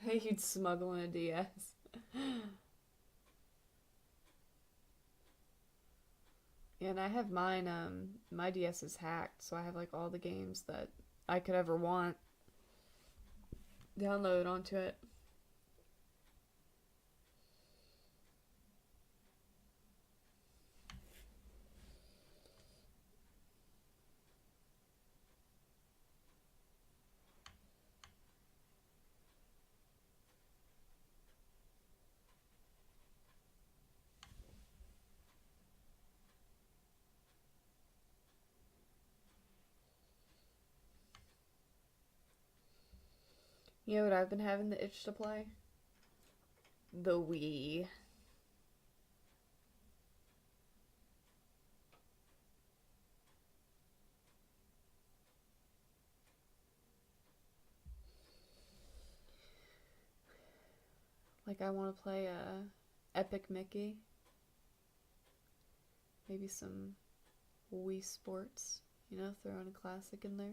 You'd smuggle in a DS. Yeah, and I have mine, my DS is hacked, so I have like all the games that I could ever want download onto it. You know what I've been having the itch to play? The Wii. Like I want to play Epic Mickey. Maybe some Wii Sports. Throw in a classic in there.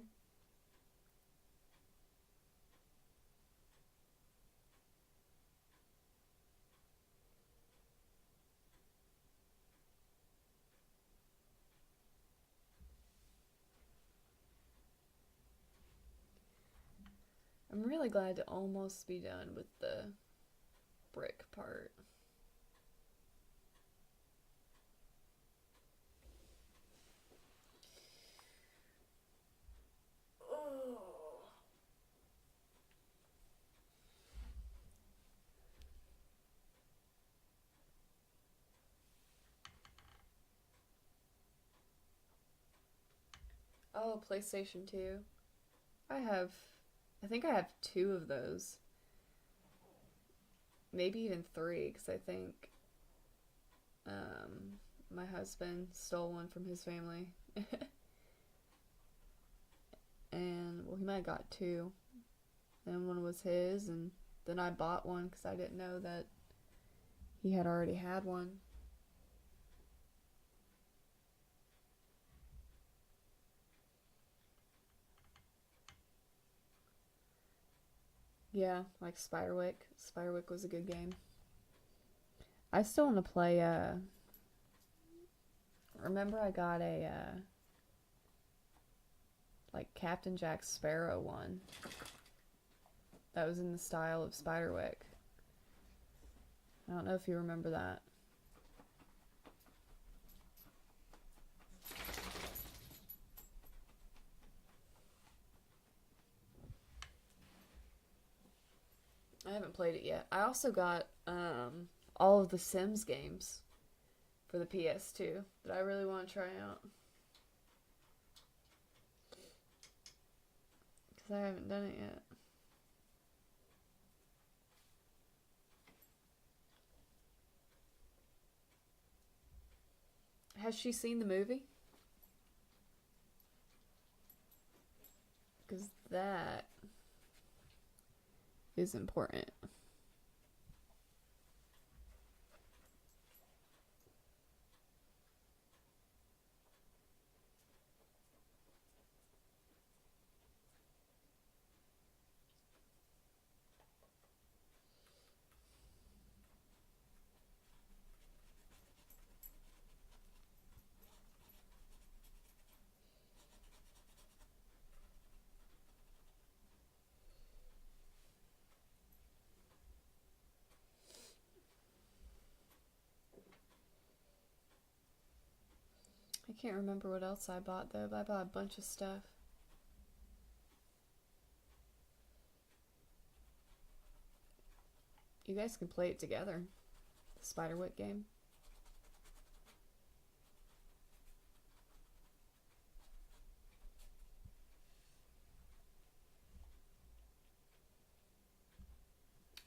I'm really glad to almost be done with the brick part. Oh. Oh, PlayStation 2. I have, I think I have two of those. Maybe even three, because I think my husband stole one from his family. And, well, he might have got two. And one was his, and then I bought one because I didn't know that he had already had one. Yeah, like Spiderwick. Spiderwick was a good game. I still want to play, remember I got a, like Captain Jack Sparrow one. That was in the style of Spiderwick. I don't know if you remember that. I haven't played it yet. I also got all of the Sims games for the PS2 that I really want to try out because I haven't done it yet. Has she seen the movie? Because that is important. I can't remember what else I bought though, but I bought a bunch of stuff. You guys can play it together. The Spiderwick game.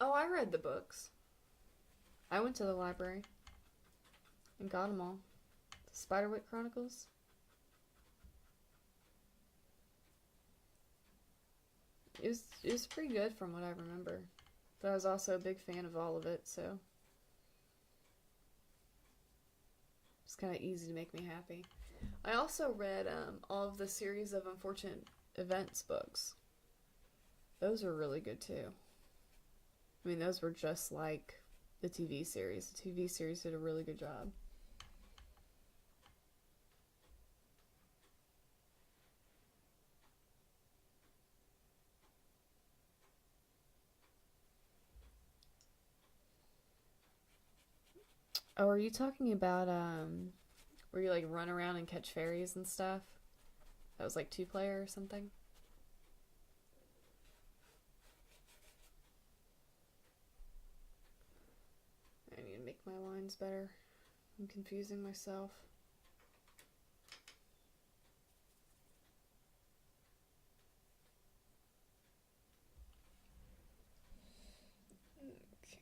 Oh, I read the books. I went to the library and got them all. The Spiderwick Chronicles. It was pretty good from what I remember. But I was also a big fan of all of it, so it's kind of easy to make me happy. I also read all of the series of Unfortunate Events books. Those were really good too. I mean, those were just like the TV series. The TV series did a really good job. Oh, are you talking about where you like run around and catch fairies and stuff? That was like 2 player or something? I need to make my lines better. I'm confusing myself. Okay.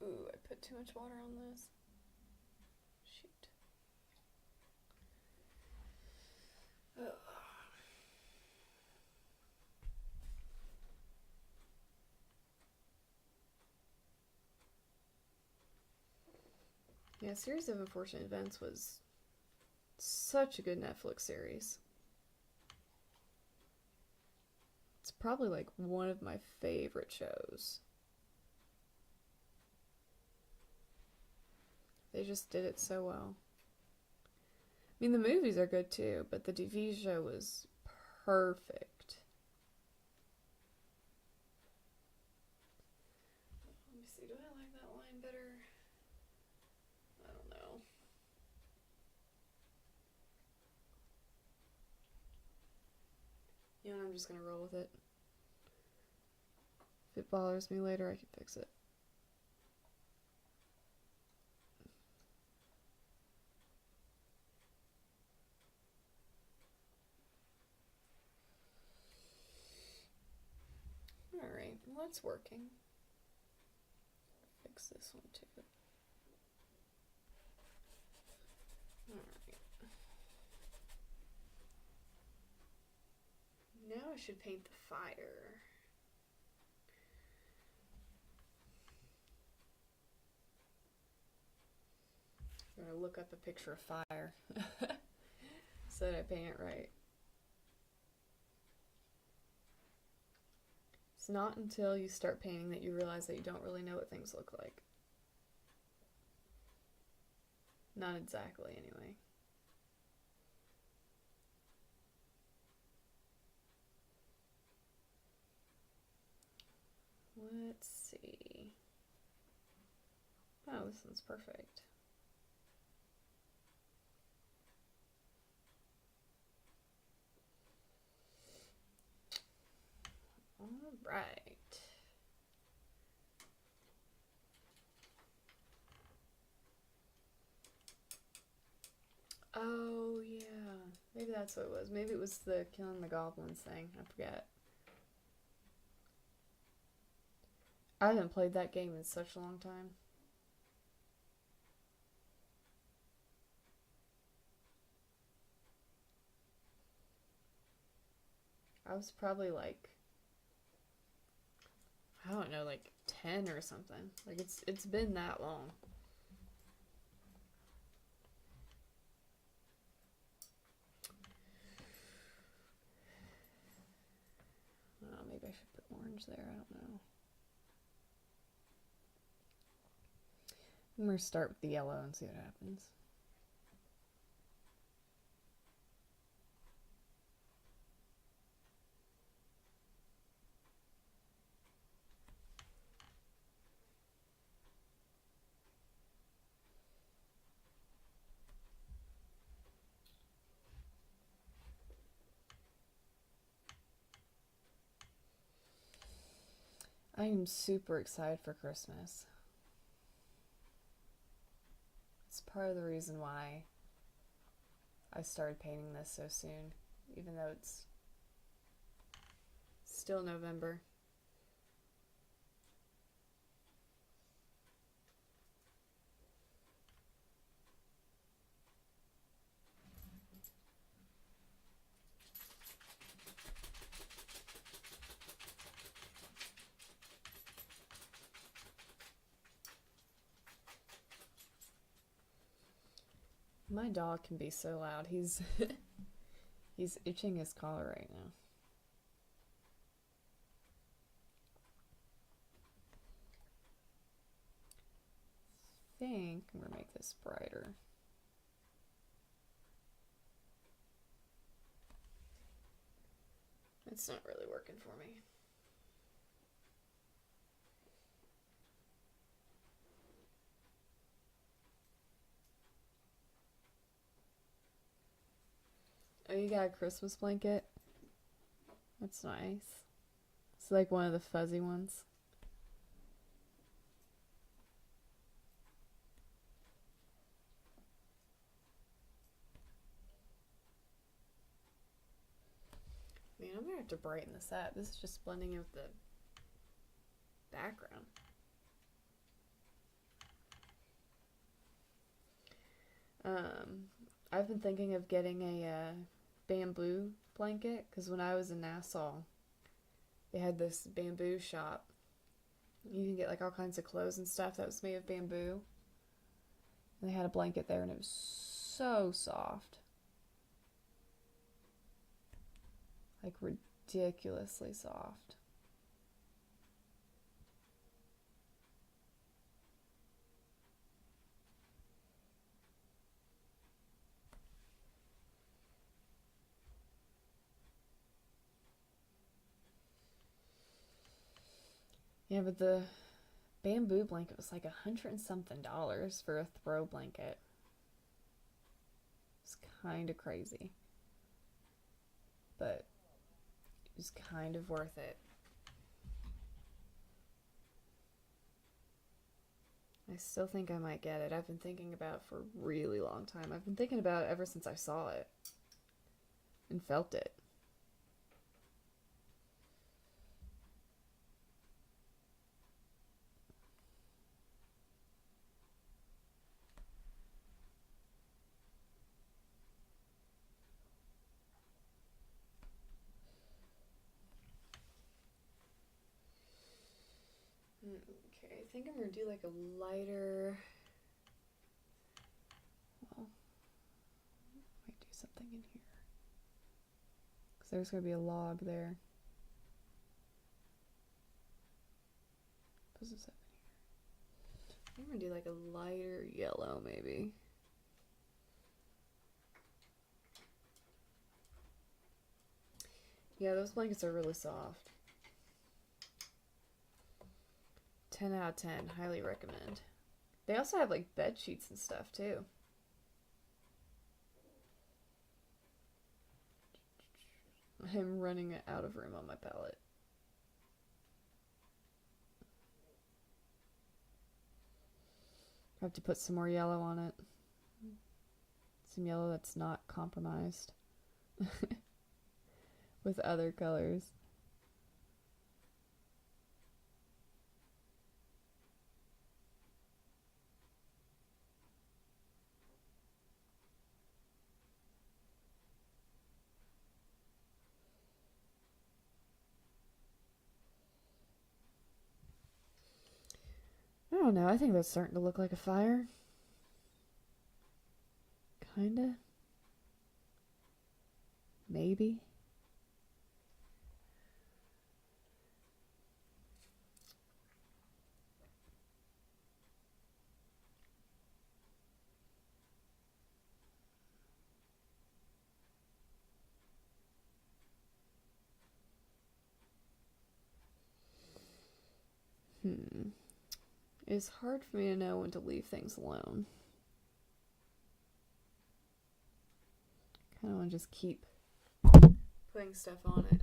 Ooh, I put too much water on this. Shoot. Ugh. Yeah, Series of Unfortunate Events was such a good Netflix series. It's probably like one of my favorite shows. They just did it so well. I mean, the movies are good too, but the TV show was perfect. Let me see, do I like that line better? I don't know. Yeah, I'm just gonna roll with it. If it bothers me later, I can fix it. Alright, well, that's working. Fix this one too. Alright. Now I should paint the fire. I'm gonna look up a picture of fire so that I paint it right. It's not until you start painting that you realize that you don't really know what things look like. Not exactly, anyway. Let's see. Oh, this one's perfect. All right. Oh, yeah. Maybe that's what it was. Maybe it was the killing the goblins thing. I forget. I haven't played that game in such a long time. I was probably like, I don't know, like 10 or something. Like it's been that long. Oh, maybe I should put orange there. I don't know. I'm gonna start with the yellow and see what happens. I am super excited for Christmas. It's part of the reason why I started painting this so soon, even though it's still November. My dog can be so loud. He's itching his collar right now. I think I'm gonna make this brighter. It's not really working for me. Oh, you got a Christmas blanket? That's nice. It's like one of the fuzzy ones. Man, I'm gonna have to brighten this up. This is just blending in with the background. I've been thinking of getting a bamboo blanket because when I was in Nassau, they had this bamboo shop. You can get like all kinds of clothes and stuff that was made of bamboo. And they had a blanket there and it was so soft. Like ridiculously soft. Yeah, but the bamboo blanket was like $100 and something for a throw blanket. It's kind of crazy, but it was kind of worth it. I still think I might get it. I've been thinking about it for a really long time. I've been thinking about it ever since I saw it and felt it. Okay, I think I'm gonna do like a lighter. Well, I might do something in here because there's gonna be a log there. Put this up in here. I'm gonna do like a lighter yellow, maybe. Yeah, those blankets are really soft. 10 out of 10. Highly recommend. They also have like bed sheets and stuff too. I'm running out of room on my palette. I have to put some more yellow on it. some yellow that's not compromised with other colors. I don't know. I think that's starting to look like a fire. Kinda. Maybe. It's hard for me to know when to leave things alone. Kind of want to just keep putting stuff on it.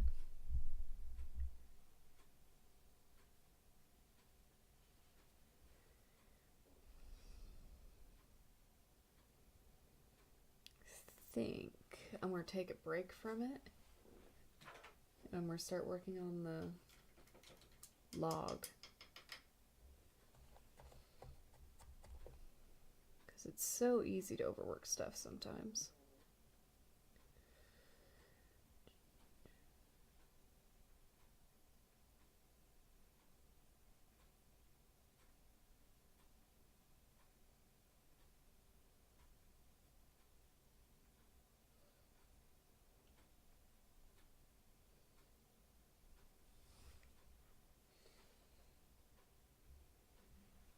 I think I'm going to take a break from it. And I'm going to start working on the log. Because it's so easy to overwork stuff sometimes.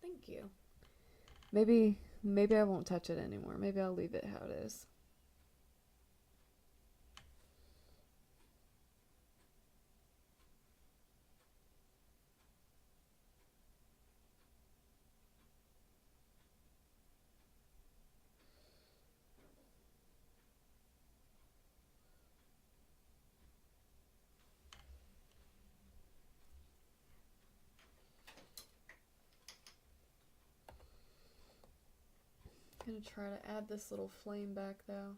Thank you. Maybe I won't touch it anymore. Maybe I'll leave it how it is. I'm gonna try to add this little flame back though.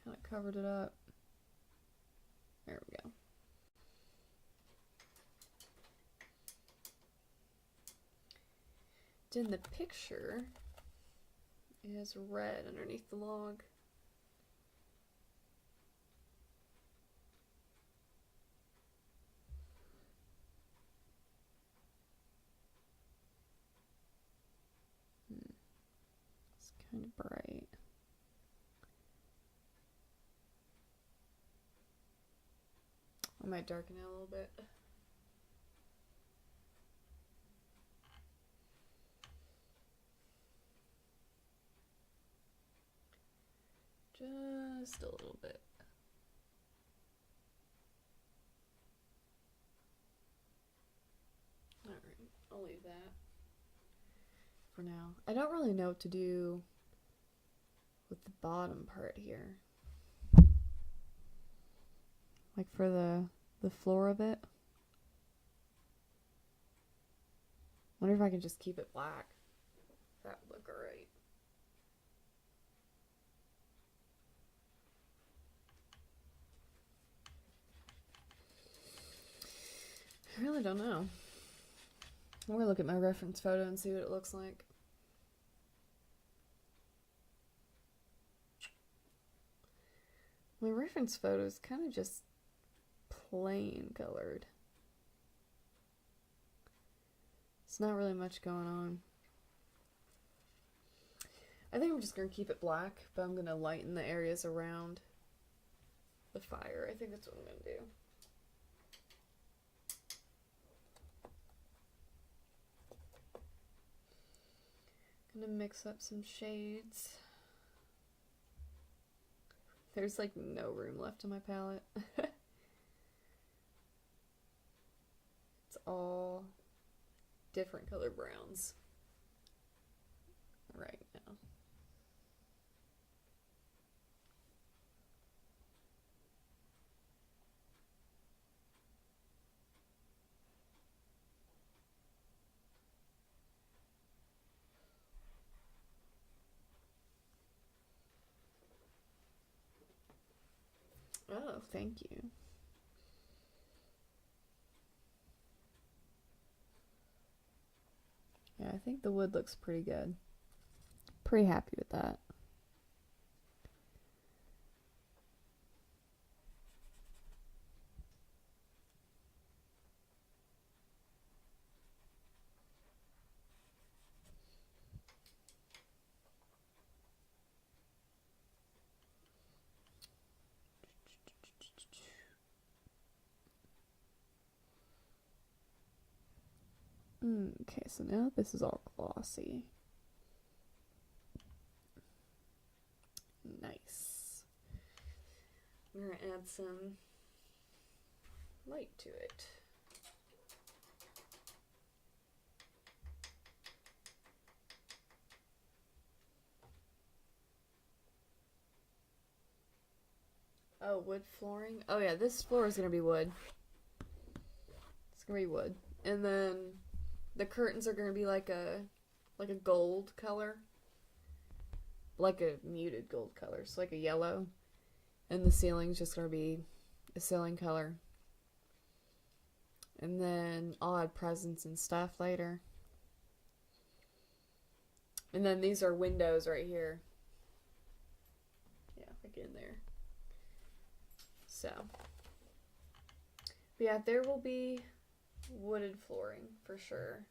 Kind of covered it up. There we go. In the picture is red underneath the log. It's kind of bright. I might darken it a little bit. Just a little bit. Alright, I'll leave that for now. I don't really know what to do with the bottom part here. Like for the floor of it. Wonder if I can just keep it black. That would look alright. I really don't know. I'm gonna look at my reference photo and see what it looks like. My reference photo is kind of just plain colored. It's not really much going on. I think I'm just gonna keep it black, but I'm gonna lighten the areas around the fire. I think that's what I'm gonna do. Gonna mix up some shades. There's like no room left in my palette. It's all different color browns right now. Oh, thank you. Yeah, I think the wood looks pretty good. Pretty happy with that. Okay, so now this is all glossy. Nice. I'm gonna add some light to it. Oh, wood flooring? Oh yeah, this floor is gonna be wood. It's gonna be wood. And then the curtains are gonna be like a gold color. Like a muted gold color. So like a yellow. And the ceiling's just gonna be a ceiling color. And then I'll add presents and stuff later. And then these are windows right here. Yeah, like in there. So, but yeah, there will be wooded flooring for sure.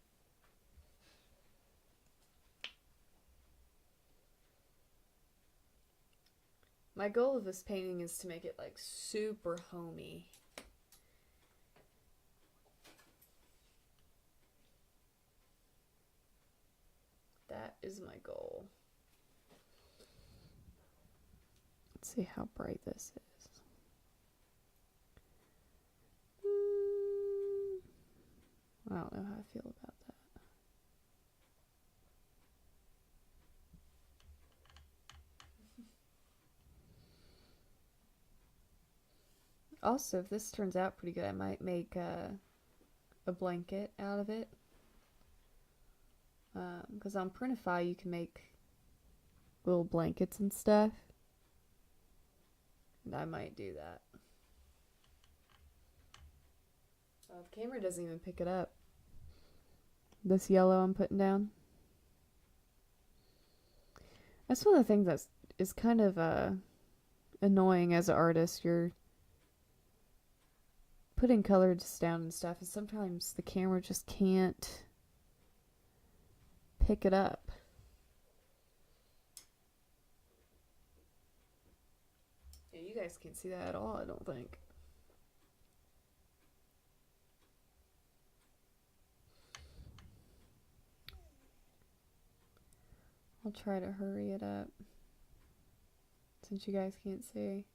My goal of this painting is to make it like super homey. That is my goal. Let's see how bright this is. I don't know how I feel about that. Also, if this turns out pretty good, I might make a blanket out of it. Because on Printify you can make little blankets and stuff. And I might do that. Oh, the camera doesn't even pick it up. This yellow I'm putting down. That's one of the things that is kind of annoying as an artist. You're putting colors down and stuff, and sometimes the camera just can't pick it up. Yeah, you guys can't see that at all, I don't think. I'll try to hurry it up since you guys can't see.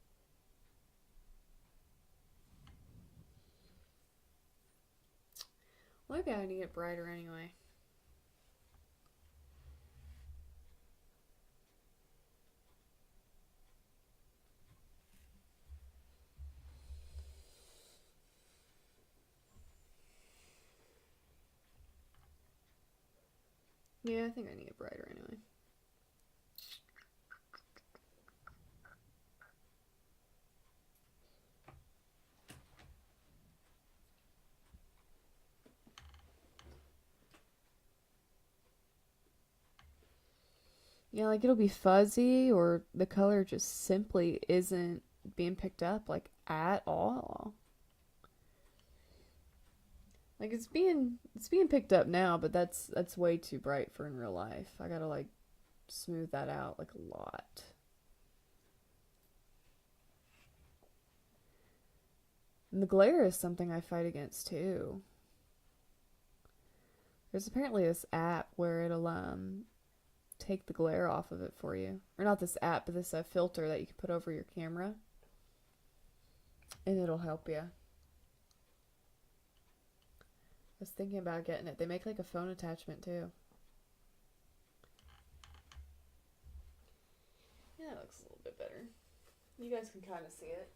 Well, maybe I need to get brighter anyway. Yeah, I think I need it brighter anyway. Yeah, like it'll be fuzzy or the color just simply isn't being picked up like at all. Like it's being picked up now, but that's way too bright for in real life. I gotta like smooth that out like a lot. And the glare is something I fight against too. There's apparently this app where it'll take the glare off of it for you. Or not this app, but this filter that you can put over your camera. And it'll help you. I was thinking about getting it. They make like a phone attachment too. Yeah, it looks a little bit better. You guys can kind of see it.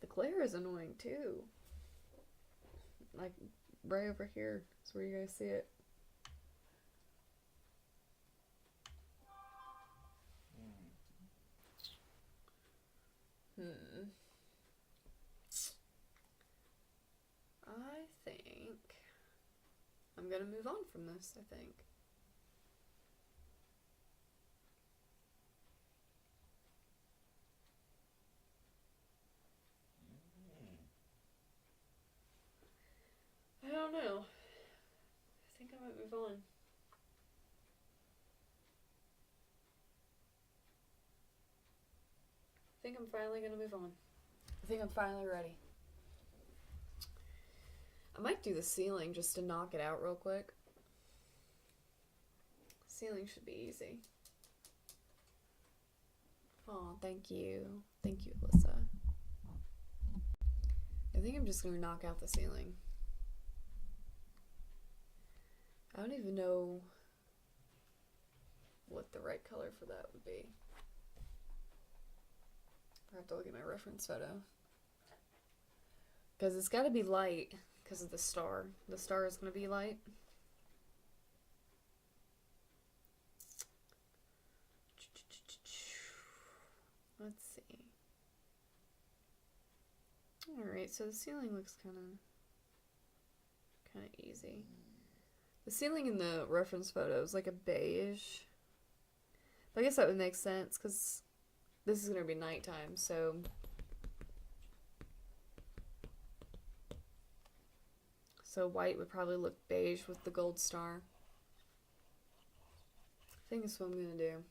The glare is annoying too. Like right over here is where you guys see it. Hmm. I think I'm gonna move on from this, I think. I don't know. I think I might move on. I think I'm finally gonna move on. I think I'm finally ready. I might do the ceiling just to knock it out real quick. Ceiling should be easy. Oh, thank you. Thank you, Alyssa. I think I'm just gonna knock out the ceiling. I don't even know what the right color for that would be. I have to look at my reference photo. Because it's got to be light because of the star. The star is going to be light. Let's see. Alright, so the ceiling looks kind of easy. The ceiling in the reference photo is like a beige. But I guess that would make sense because this is going to be nighttime, so white would probably look beige with the gold star. I think that's what I'm going to do.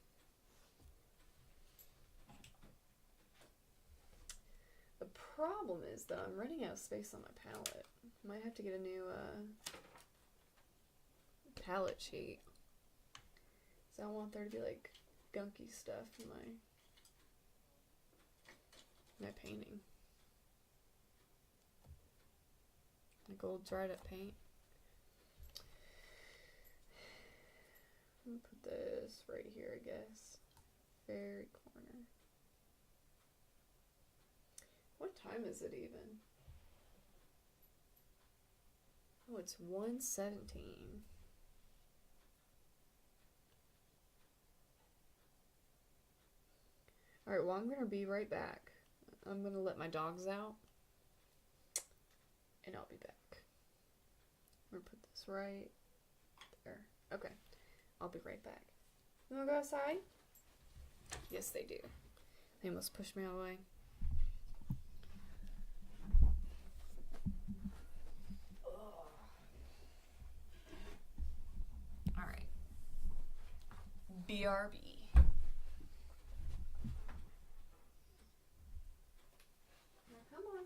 The problem is, though, I'm running out of space on my palette. Might have to get a new palette sheet. So I don't want there to be like gunky stuff in my painting. My gold dried up paint. I'm gonna put this right here, I guess. Very corner. What time is it even? Oh, it's 1:17. Alright, well, I'm gonna be right back. I'm gonna let my dogs out. And I'll be back. I'm gonna put this right there. Okay. I'll be right back. You wanna go outside? Yes, they do. They almost pushed me out of the way. Alright. BRB. Now, come on.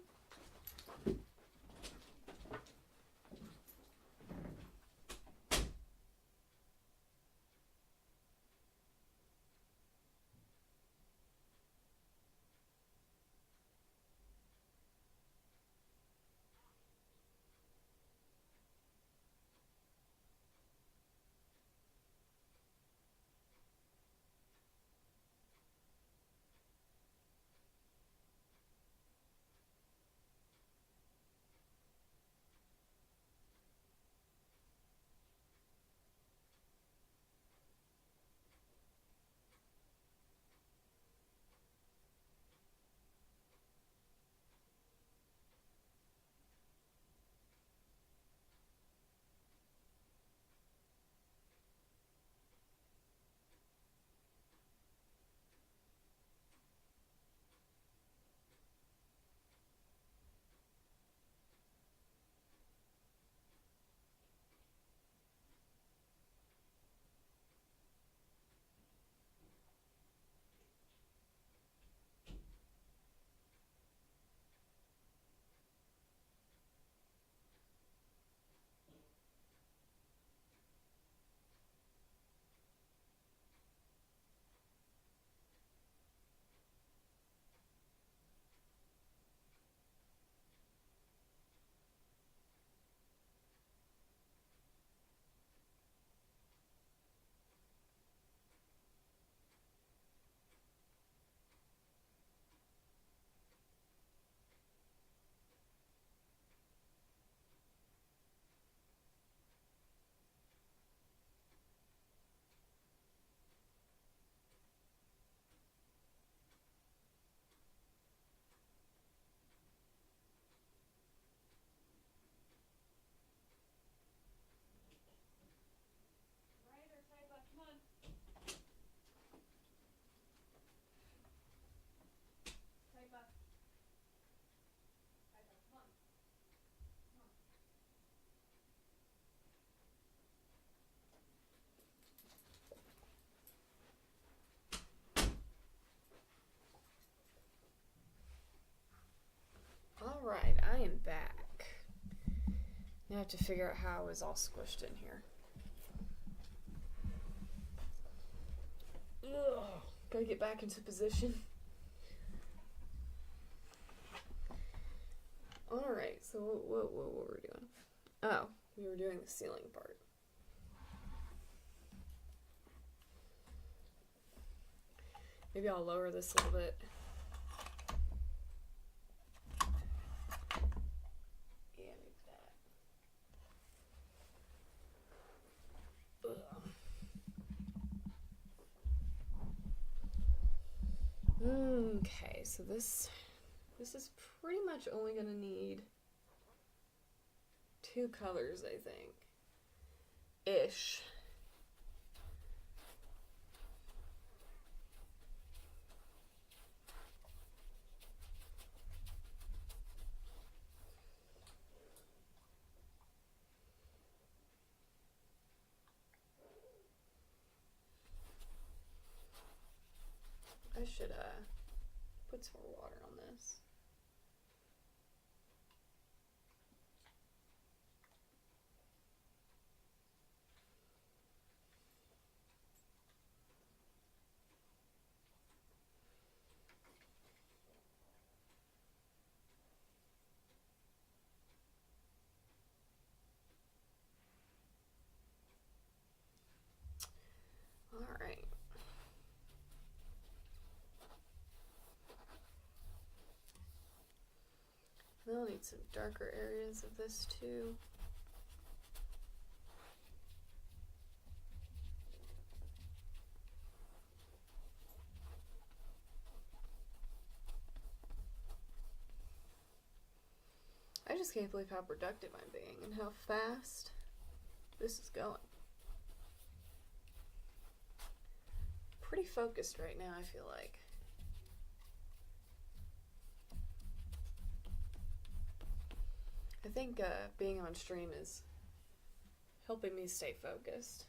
have to figure out how it was all squished in here. Ugh, gotta get back into position. Alright, so what were we doing? Oh, we were doing the ceiling part. Maybe I'll lower this a little bit. Yeah, maybe that. Ugh. Okay, so this is pretty much only gonna need 2 colors, I think. Ish. I should put some more water on this. All right. I'll need some darker areas of this too. I just can't believe how productive I'm being and how fast this is going. Pretty focused right now, I feel like. I think being on stream is helping me stay focused.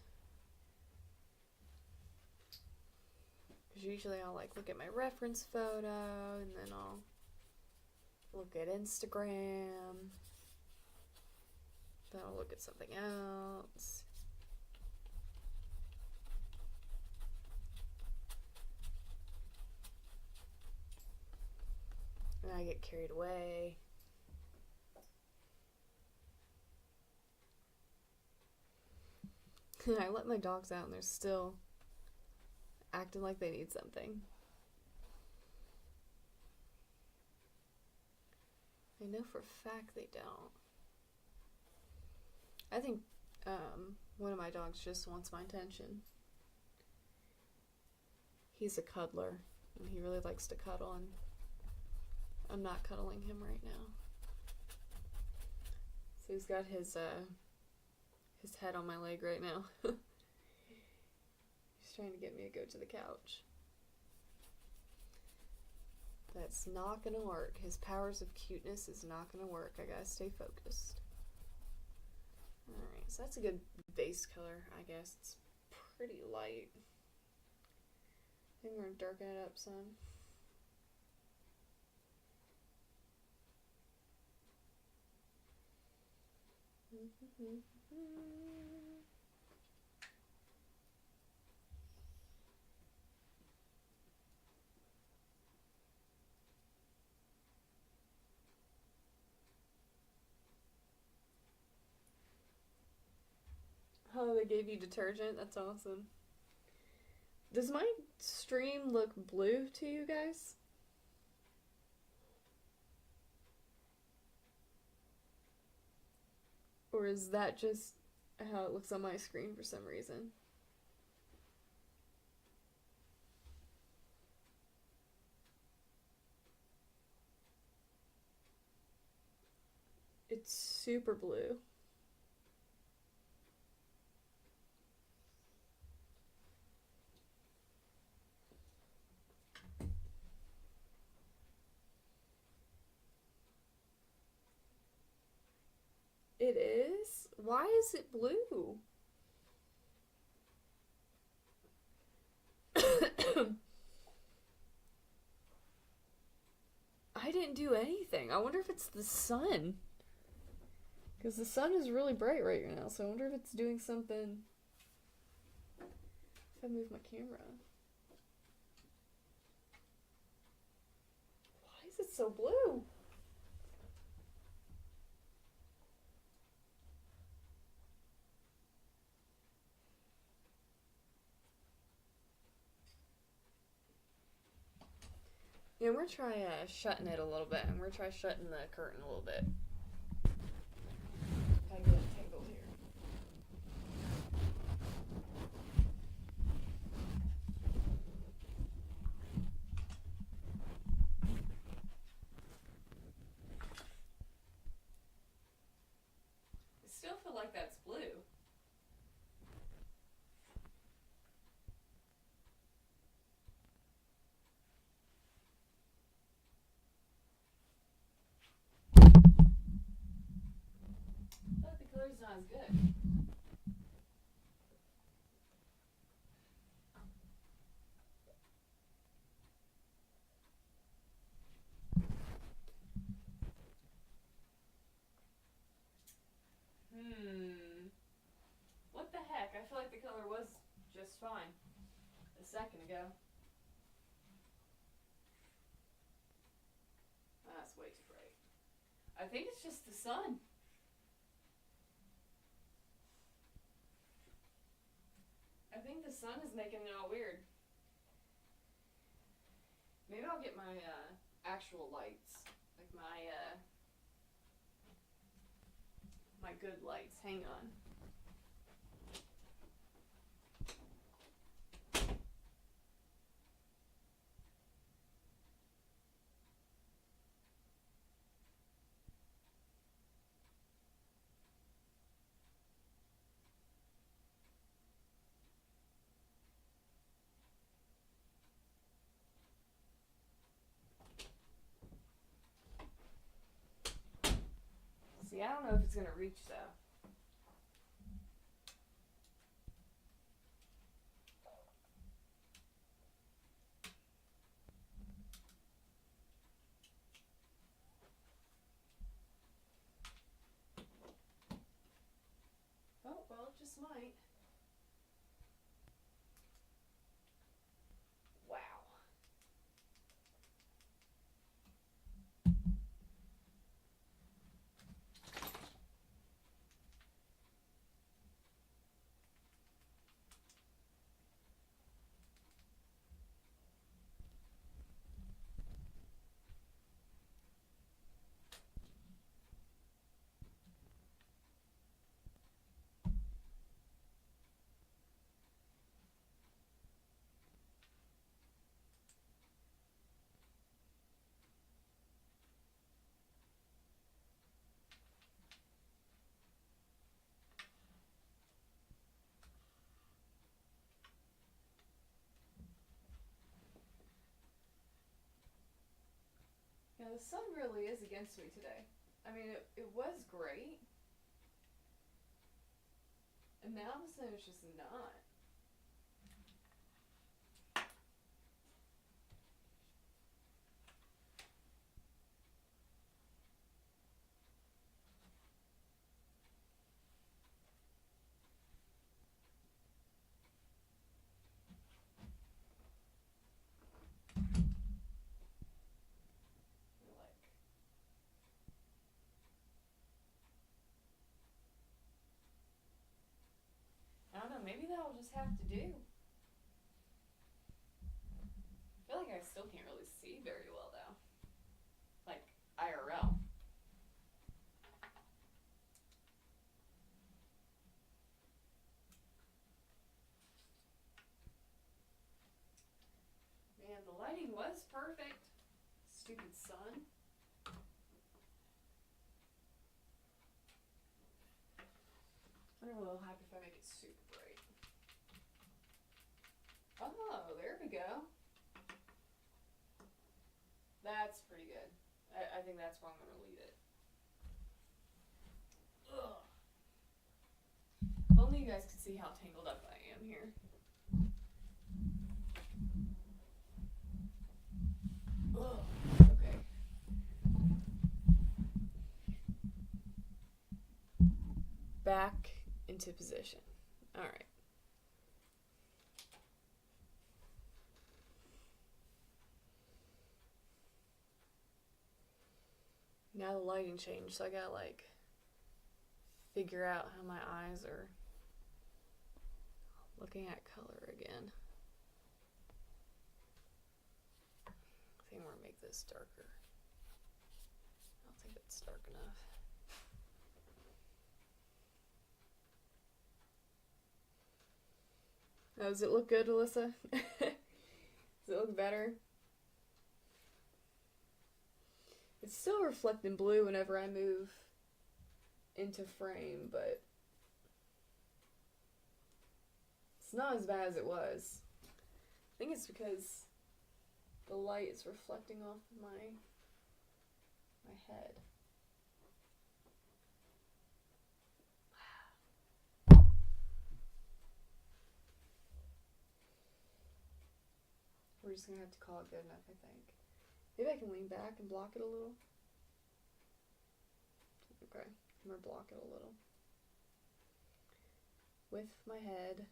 Because usually I'll like look at my reference photo and then I'll look at Instagram. Then I'll look at something else. And I get carried away. I let my dogs out and they're still acting like they need something. I know for a fact they don't. I think one of my dogs just wants my attention. He's a cuddler and he really likes to cuddle, and I'm not cuddling him right now. So he's got his head on my leg right now. He's trying to get me to go to the couch. That's not gonna work. His powers of cuteness is not gonna work. I gotta stay focused. Alright, so that's a good base color, I guess. It's pretty light. I think we're gonna darken it up some. Oh, they gave you detergent? That's awesome. Does my stream look blue to you guys? Or is that just how it looks on my screen for some reason? It's super blue. It is? Why is it blue? I didn't do anything. I wonder if it's the sun. Because the sun is really bright right now, so I wonder if it's doing something. If I move my camera. Why is it so blue? Yeah, we're trying shutting it a little bit, and we're trying shutting the curtain a little bit. Gotta get it tangled here. I still feel like that's blue. But the color's not as good. What the heck? I feel like the color was just fine a second ago. That's way too bright. I think it's just the sun. I think the sun is making it all weird. Maybe I'll get my actual lights, like my good lights. Hang on. See, I don't know if it's gonna reach though. Oh, well, it just might. Wow. Yeah, the sun really is against me today. I mean, it was great. And now all of a sudden it's just not. Like, I don't know, maybe that'll just have to do. I feel like I still can't really see very well though. Like IRL. Man, the lighting was perfect. Stupid sun. I'm a little happy if I make it super bright. Oh, there we go. That's pretty good. I think that's where I'm going to leave it. Ugh. If only you guys could see how tangled up I am here. Ugh. Okay. back into position. All right. Now the lighting changed, so I gotta like figure out how my eyes are looking at color again. I think I'm gonna make this darker. I don't think it's dark enough. Oh, does it look good, Alyssa? Does it look better? It's still reflecting blue whenever I move into frame, but it's not as bad as it was. I think it's because the light is reflecting off my head. We're just gonna have to call it good enough, I think. Maybe I can lean back and block it a little. Okay, I'm gonna block it a little. With my head.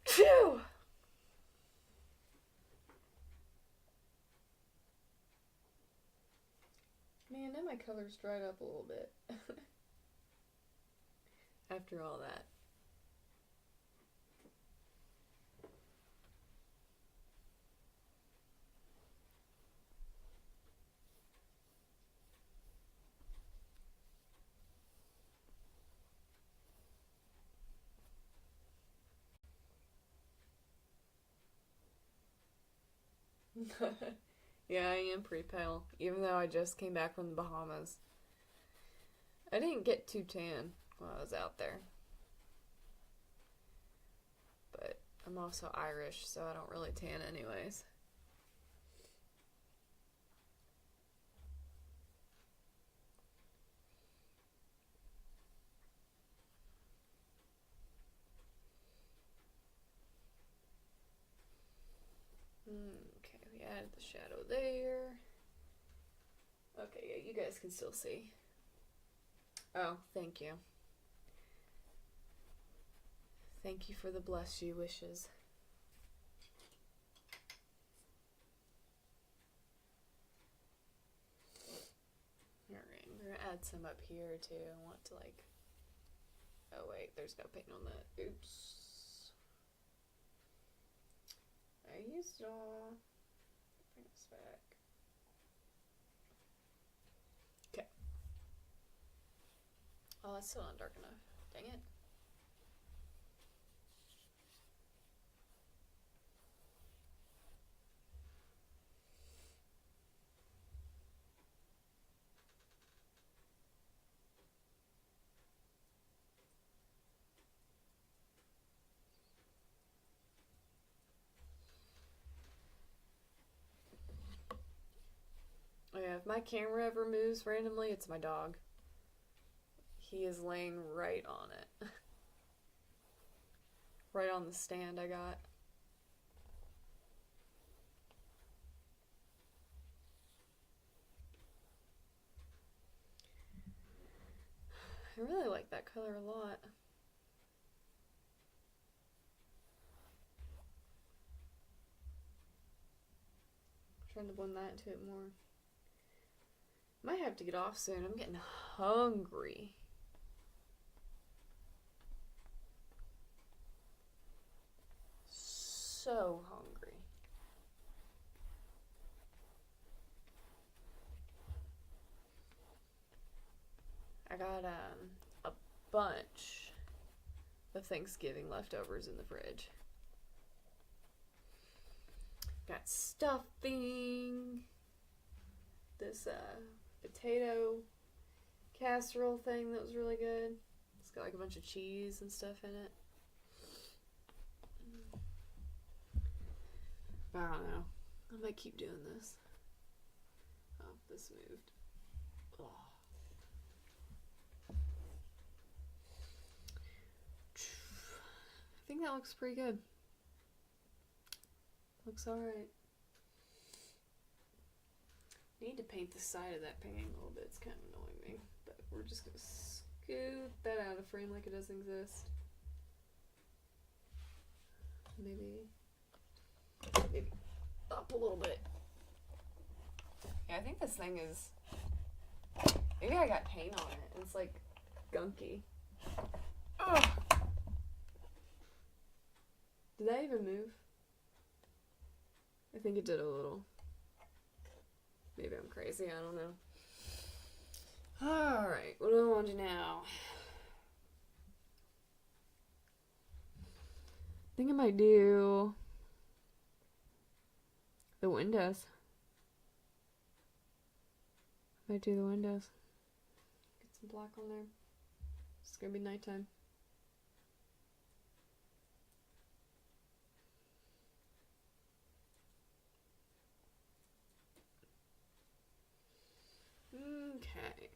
Phew! Man, now my color's dried up a little bit. After all that. Yeah, I am pretty pale, even though I just came back from the Bahamas. I didn't get too tan when I was out there. But I'm also Irish, so I don't really tan anyways. Okay, we added the shadow there. Okay, yeah, you guys can still see. Oh, thank you. Thank you for the bless you wishes. Alright, we're gonna add some up here too. I want to like... Oh wait, there's no paint on that. Oops. I used it all. Bring this back. Okay. Oh, it's still not dark enough. Dang it. Oh yeah, if my camera ever moves randomly, it's my dog. He is laying right on it. Right on the stand I got. I really like that color a lot. I'm trying to blend that into it more. Might have to get off soon. I'm getting hungry. So hungry. I got a bunch of Thanksgiving leftovers in the fridge. Got stuffing. This potato casserole thing that was really good. It's got like a bunch of cheese and stuff in it. I don't know. I might keep doing this. Oh, this moved. Oh. I think that looks pretty good. Looks alright. Need to paint the side of that painting a little bit. It's kind of annoying me. But we're just going to scoot that out of frame like it doesn't exist. Maybe up a little bit. Yeah, I think this thing is... Maybe I got paint on it. It's like gunky. Ugh. Did that even move? I think it did a little. Maybe I'm crazy, I don't know. Alright, what do I want to do now? I think I might do the windows. Might do the windows. Get some black on there. It's gonna be nighttime. Okay.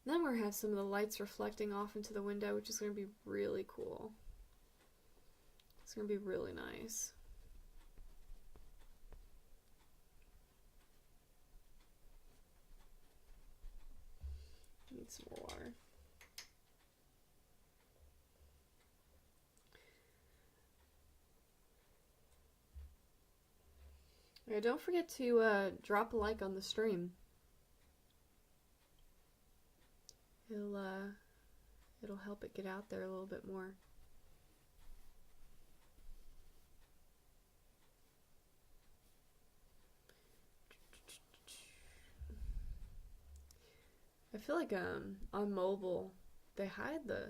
Then we're gonna have some of the lights reflecting off into the window, which is gonna be really cool. It's gonna be really nice. Need some more water. Alright, don't forget to drop a like on the stream. It'll help it get out there a little bit more. I feel like on mobile they hide the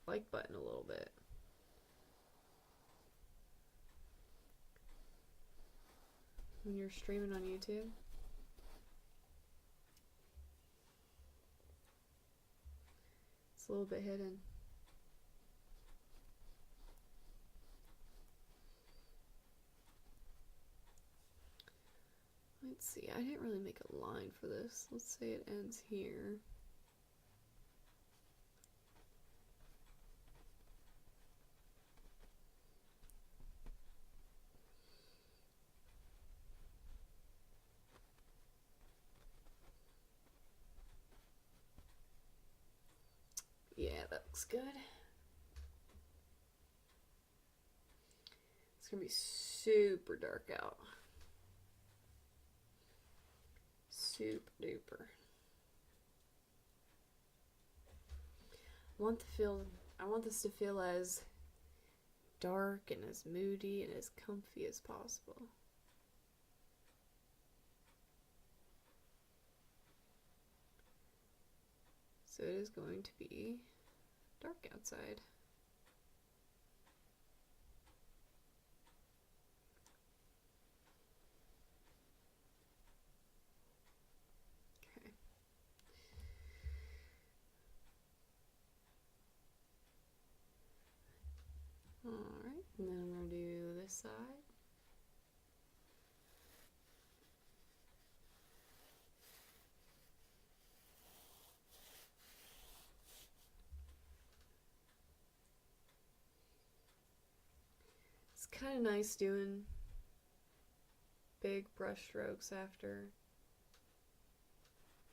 like button a little bit. When you're streaming on YouTube. It's a little bit hidden. Let's see, I didn't really make a line for this. Let's say it ends here. Yeah, that looks good. It's gonna be super dark out. Super duper. I want this to feel as dark and as moody and as comfy as possible. So it is going to be dark outside. Okay. Alright, and then I'm going to do this side. It's kind of nice doing big brush strokes after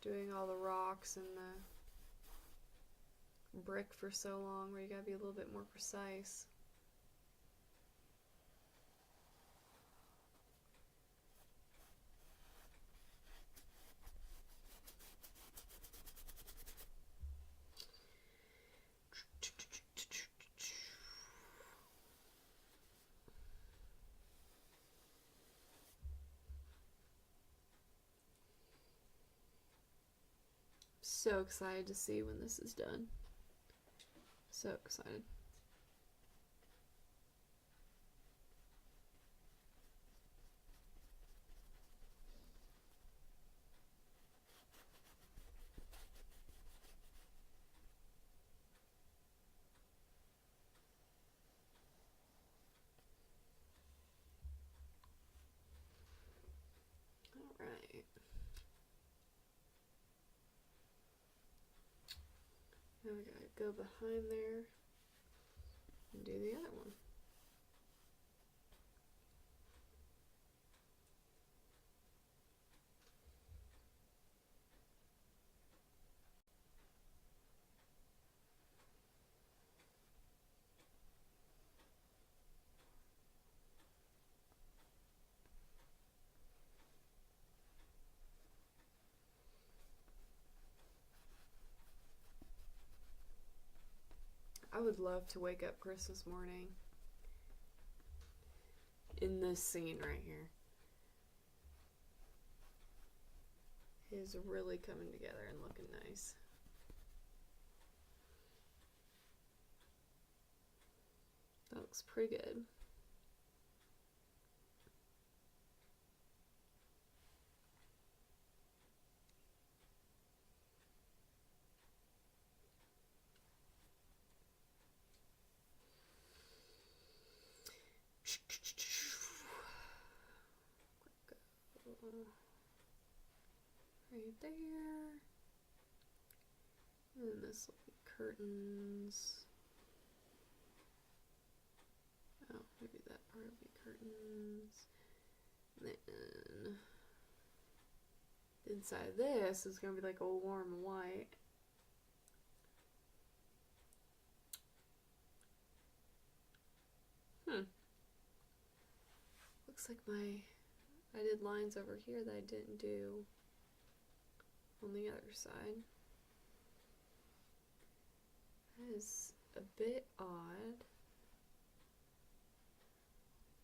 doing all the rocks and the brick for so long, where you gotta be a little bit more precise. So excited to see when this is done. So excited. All right. Now we gotta go behind there and do the other one. I would love to wake up Christmas morning in this scene right here. It is really coming together and looking nice. That looks pretty good. Right there. And this will be curtains. Oh, maybe that part will be curtains. And then inside this is going to be like a warm white. Looks like I did lines over here that I didn't do on the other side. That is a bit odd.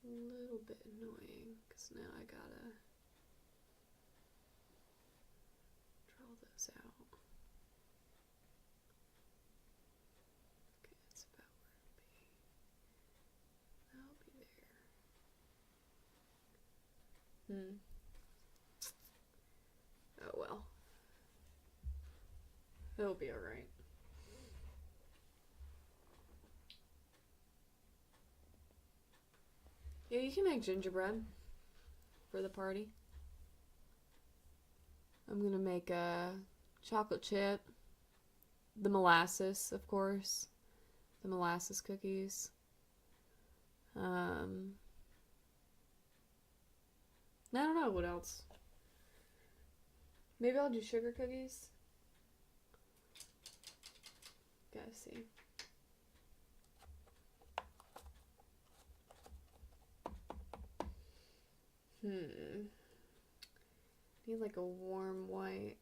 A little bit annoying, because now I gotta draw those out. Okay, that's about where it'll be. That'll be there. Oh well. It'll be alright. Yeah, you can make gingerbread for the party. I'm gonna make a chocolate chip, the molasses, of course, the molasses cookies. I don't know what else. Maybe I'll do sugar cookies. Gotta see. Need like a warm white.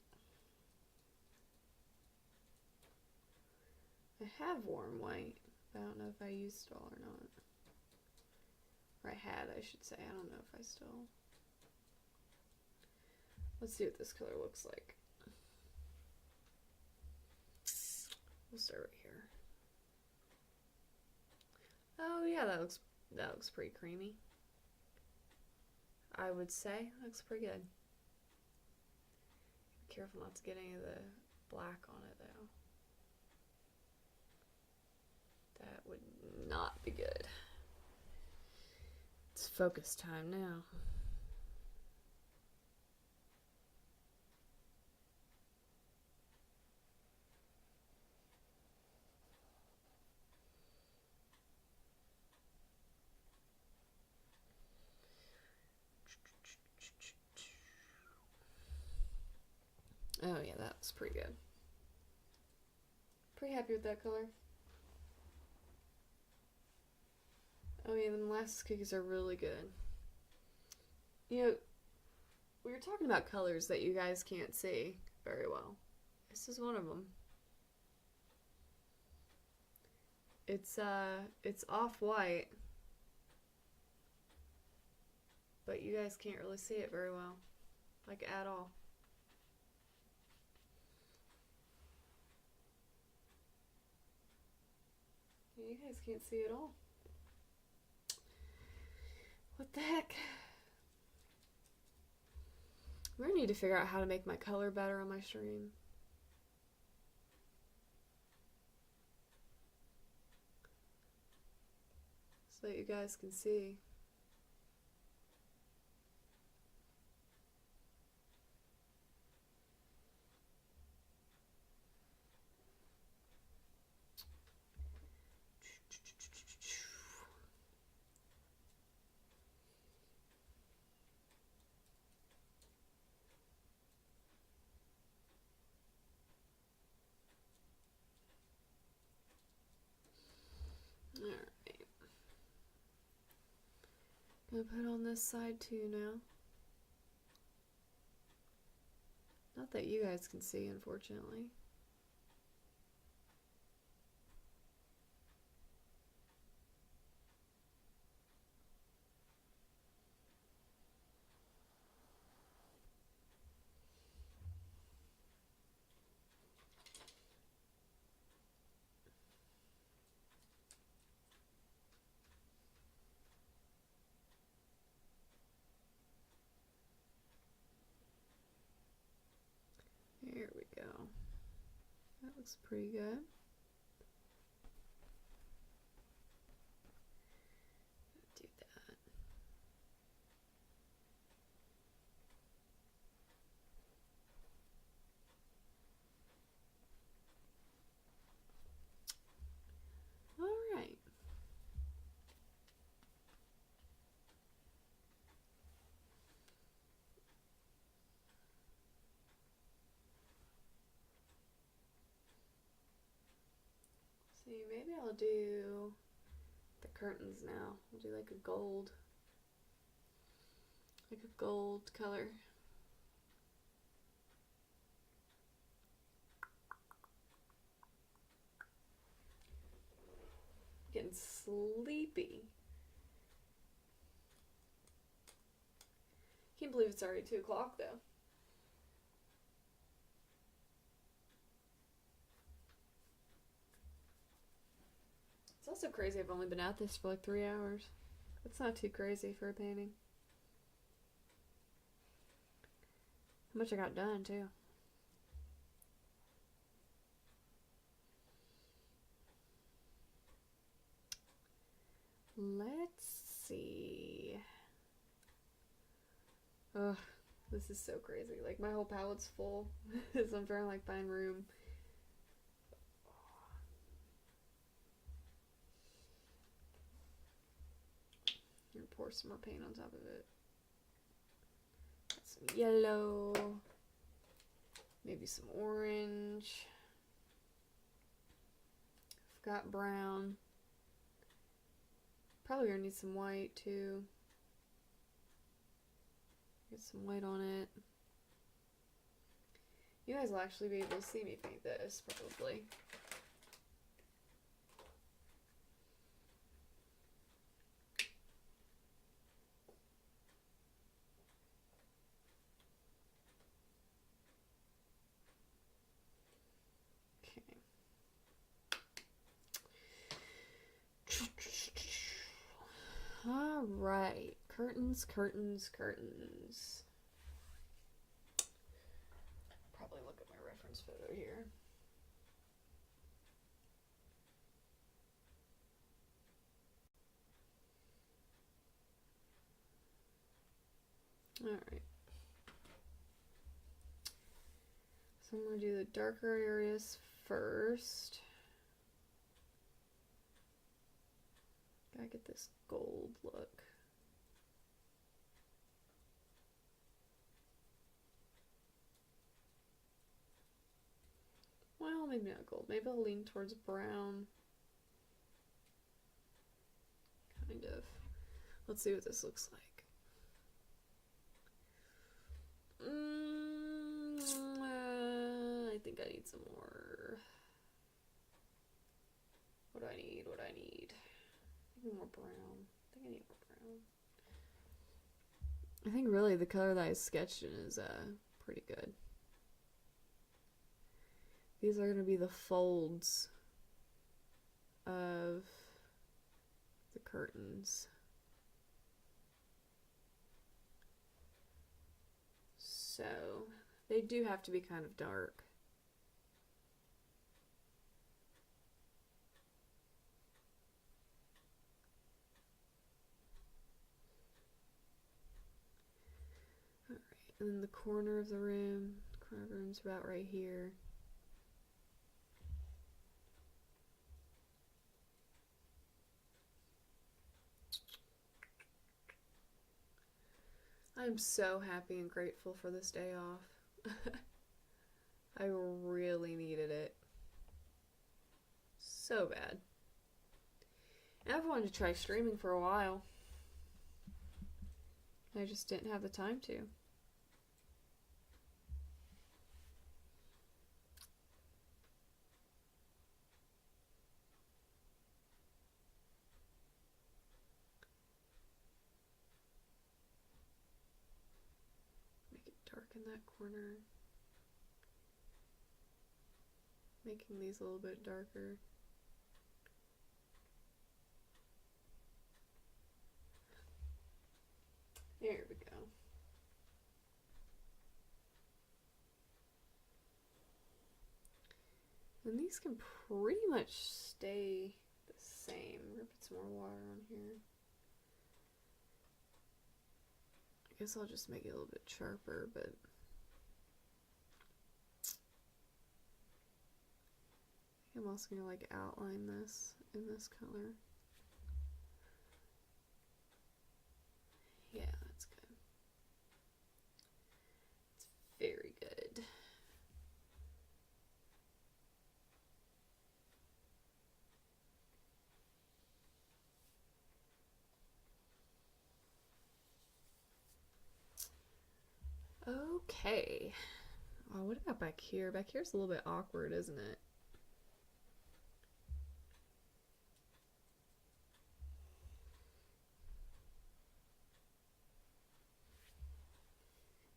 I have warm white, but I don't know if I used it all or not. Or I had, I should say. I don't know if I still. Let's see what this color looks like. We'll start right here. Oh yeah, that looks pretty creamy. I would say looks pretty good. Be careful not to get any of the black on it though. That would not be good. It's focus time now. Oh yeah, that was pretty good. Pretty happy with that color. Oh yeah, the molasses cookies are really good. You know, we were talking about colors that you guys can't see very well. This is one of them. It's off-white, but you guys can't really see it very well, like at all. You guys can't see it all. What the heck? We're gonna need to figure out how to make my color better on my stream. So that you guys can see. Gonna put on this side too now. Not that you guys can see, unfortunately. Here we go. That looks pretty good. Do that. All right. See, maybe I'll do the curtains now. I'll do like a gold color. Getting sleepy. Can't believe it's already 2 o'clock though. It's also crazy I've only been at this for like 3 hours. That's not too crazy for a painting. How much I got done too. Let's see. Ugh, this is so crazy. Like my whole palette's full. So I'm trying to like find room. Here, pour some more paint on top of it. Got some yellow. Maybe some orange. I've got brown. Probably gonna need some white too. Get some white on it. You guys will actually be able to see me paint this, probably. All right, curtains, curtains, curtains. Probably look at my reference photo here. All right. So I'm going to do the darker areas first. Gotta get this gold look. Well, maybe not gold. Maybe I'll lean towards brown. Kind of. Let's see what this looks like. I think I need some more. What do I need? What do I need? I think more brown. I think I need more brown. I think really the color that I sketched in is pretty good. These are going to be the folds of the curtains. So they do have to be kind of dark. Alright, and then the corner of the room's about right here. I'm so happy and grateful for this day off. I really needed it. So bad. And I've wanted to try streaming for a while. I just didn't have the time to. Make it dark in that corner. Making these a little bit darker. There we go. And these can pretty much stay the same. We're gonna put some more water on here. I guess I'll just make it a little bit sharper, but I'm also gonna like outline this in this color. Yeah, that's good. It's very good. Okay. Oh, what about back here? Back here's a little bit awkward, isn't it?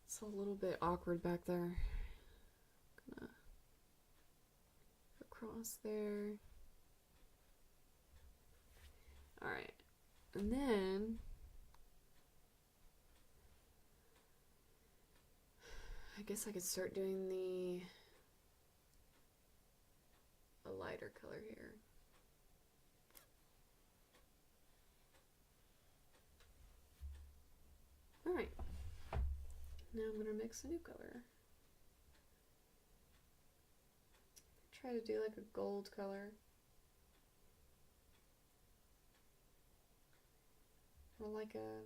It's a little bit awkward back there. Gonna across there. Alright. And then I guess I could start doing a lighter color here. Alright. Now I'm gonna mix a new color. Try to do like a gold color. Or like a,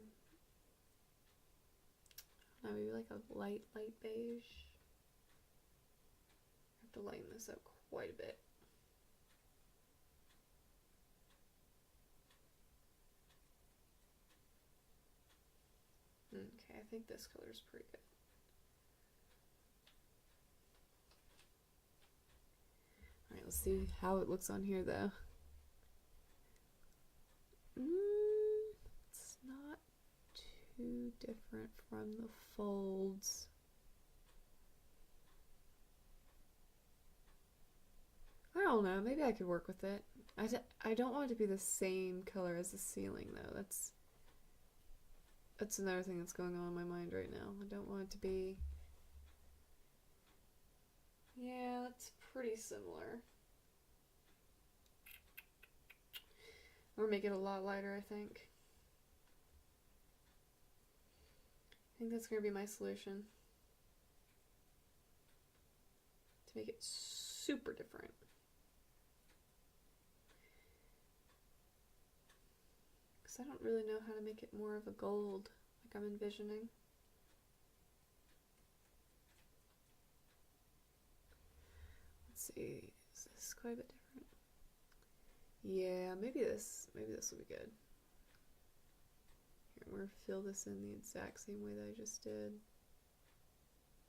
maybe like a light beige. I have to lighten this up quite a bit. Okay, I think this color is pretty good. Alright, let's see how it looks on here though. It's not too different from the folds. I don't know, maybe I could work with it. I don't want it to be the same color as the ceiling though. That's another thing that's going on in my mind right now. I don't want it to be... Yeah, it's pretty similar. Or make it a lot lighter, I think. I think that's going to be my solution. To make it super different. Because I don't really know how to make it more of a gold, like I'm envisioning. Let's see, is this quite a bit different? Yeah, maybe this will be good. Here, we're gonna fill this in the exact same way that I just did,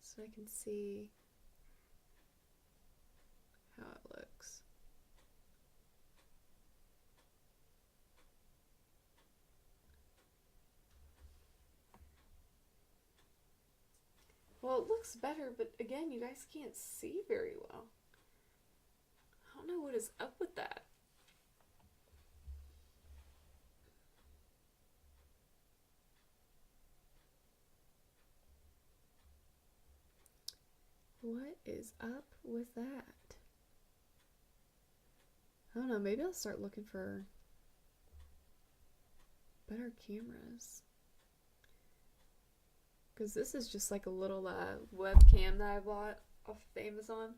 so I can see how it looks. Well, it looks better, but again, you guys can't see very well. I don't know what is up with that. What is up with that? I don't know, maybe I'll start looking for better cameras. Because this is just like a little webcam that I bought off of Amazon.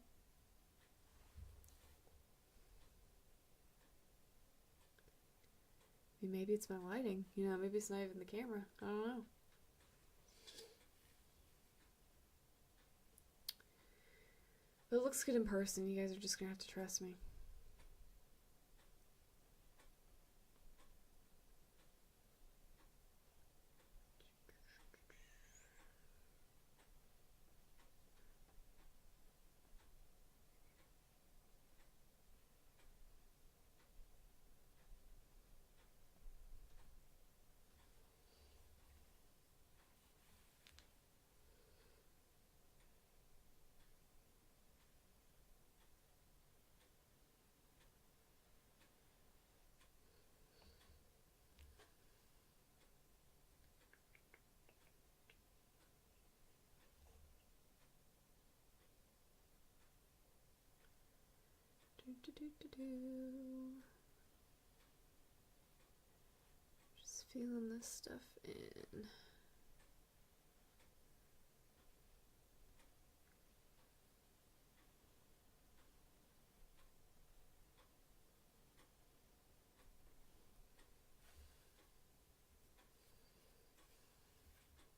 I mean, maybe it's my lighting. You know, maybe it's not even the camera. I don't know. But it looks good in person. You guys are just gonna have to trust me. Just feeling this stuff in.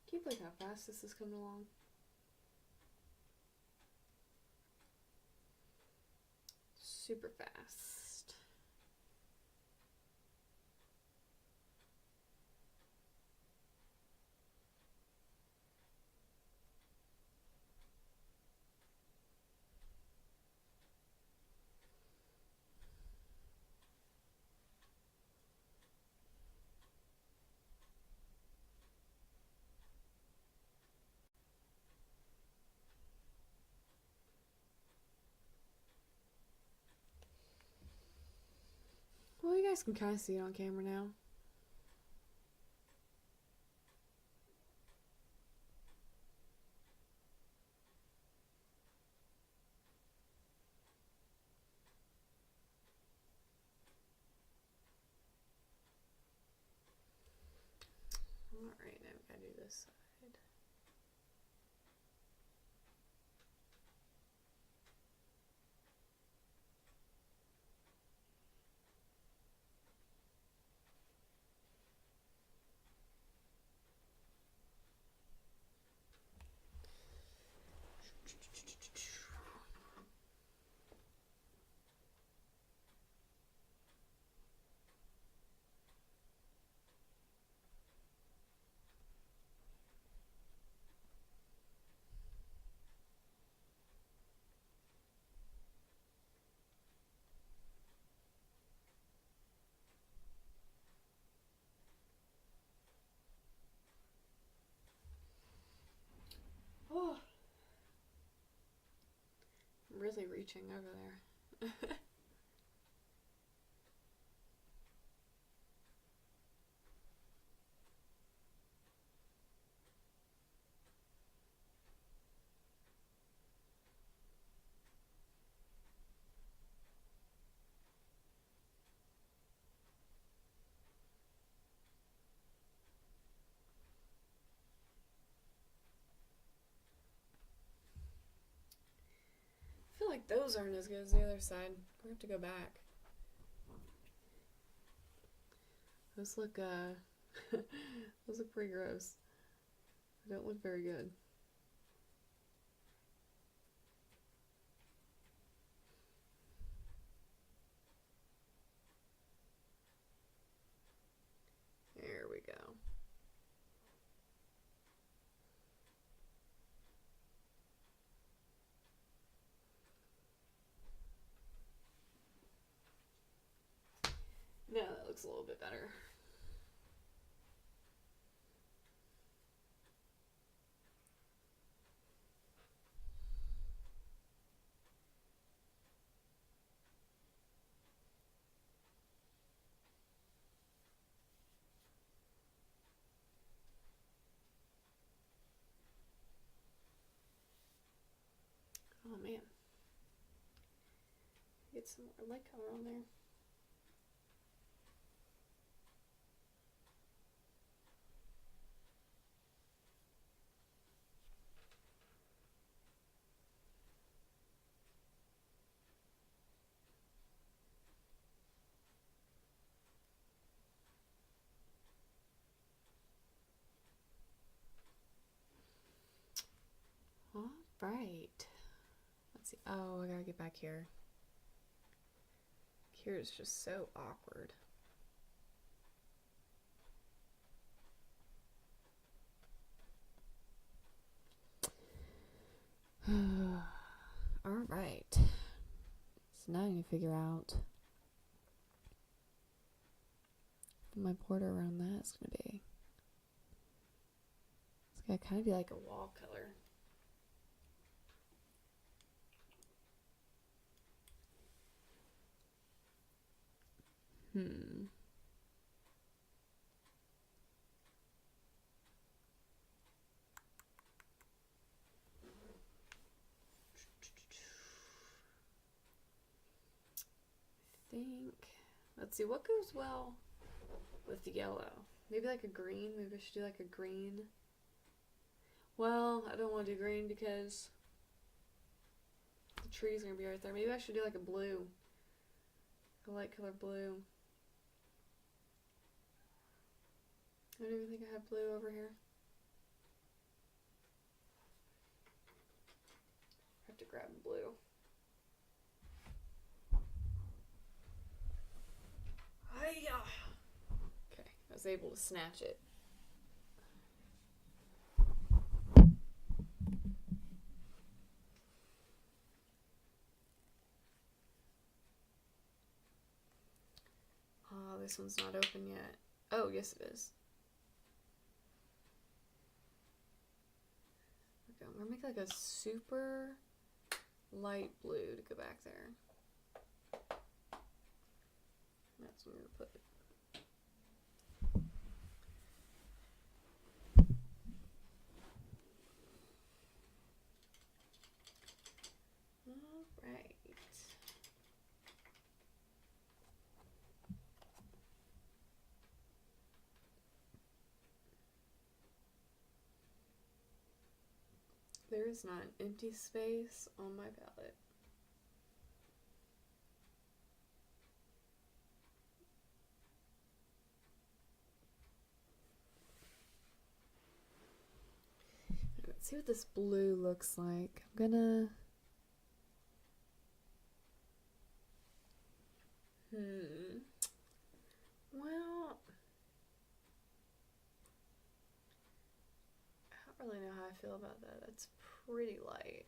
Can you believe how fast this is coming along? Super fast. Well, you guys can kind of see it on camera now. Alright, now we gotta do this side. Oh, I'm really reaching over there. I feel like those aren't as good as the other side. We have to go back. Those look those look pretty gross. They don't look very good. There we go. Now that looks a little bit better. Oh man. Get some more light color on there. All right. Let's see. Oh, I gotta get back here. Here is just so awkward. All right. So now I need to figure out what my border around that is going to be. It's going to kind of be like a wall color. think. Let's see, what goes well with the yellow? Maybe like a green. Maybe I should do like a green. Well, I don't want to do green because the tree's going to be right there. Maybe I should do like a blue. A light color blue. I don't even think I have blue over here. I have to grab blue. Hiya! Okay, I was able to snatch it. Oh, this one's not open yet. Oh, yes it is. Okay, I'm gonna make like a super light blue to go back there. That's where I'm gonna put it. Alright. There is not an empty space on my palette. Let's see what this blue looks like. I'm gonna... Well... I don't really know how I feel about that. That's pretty light.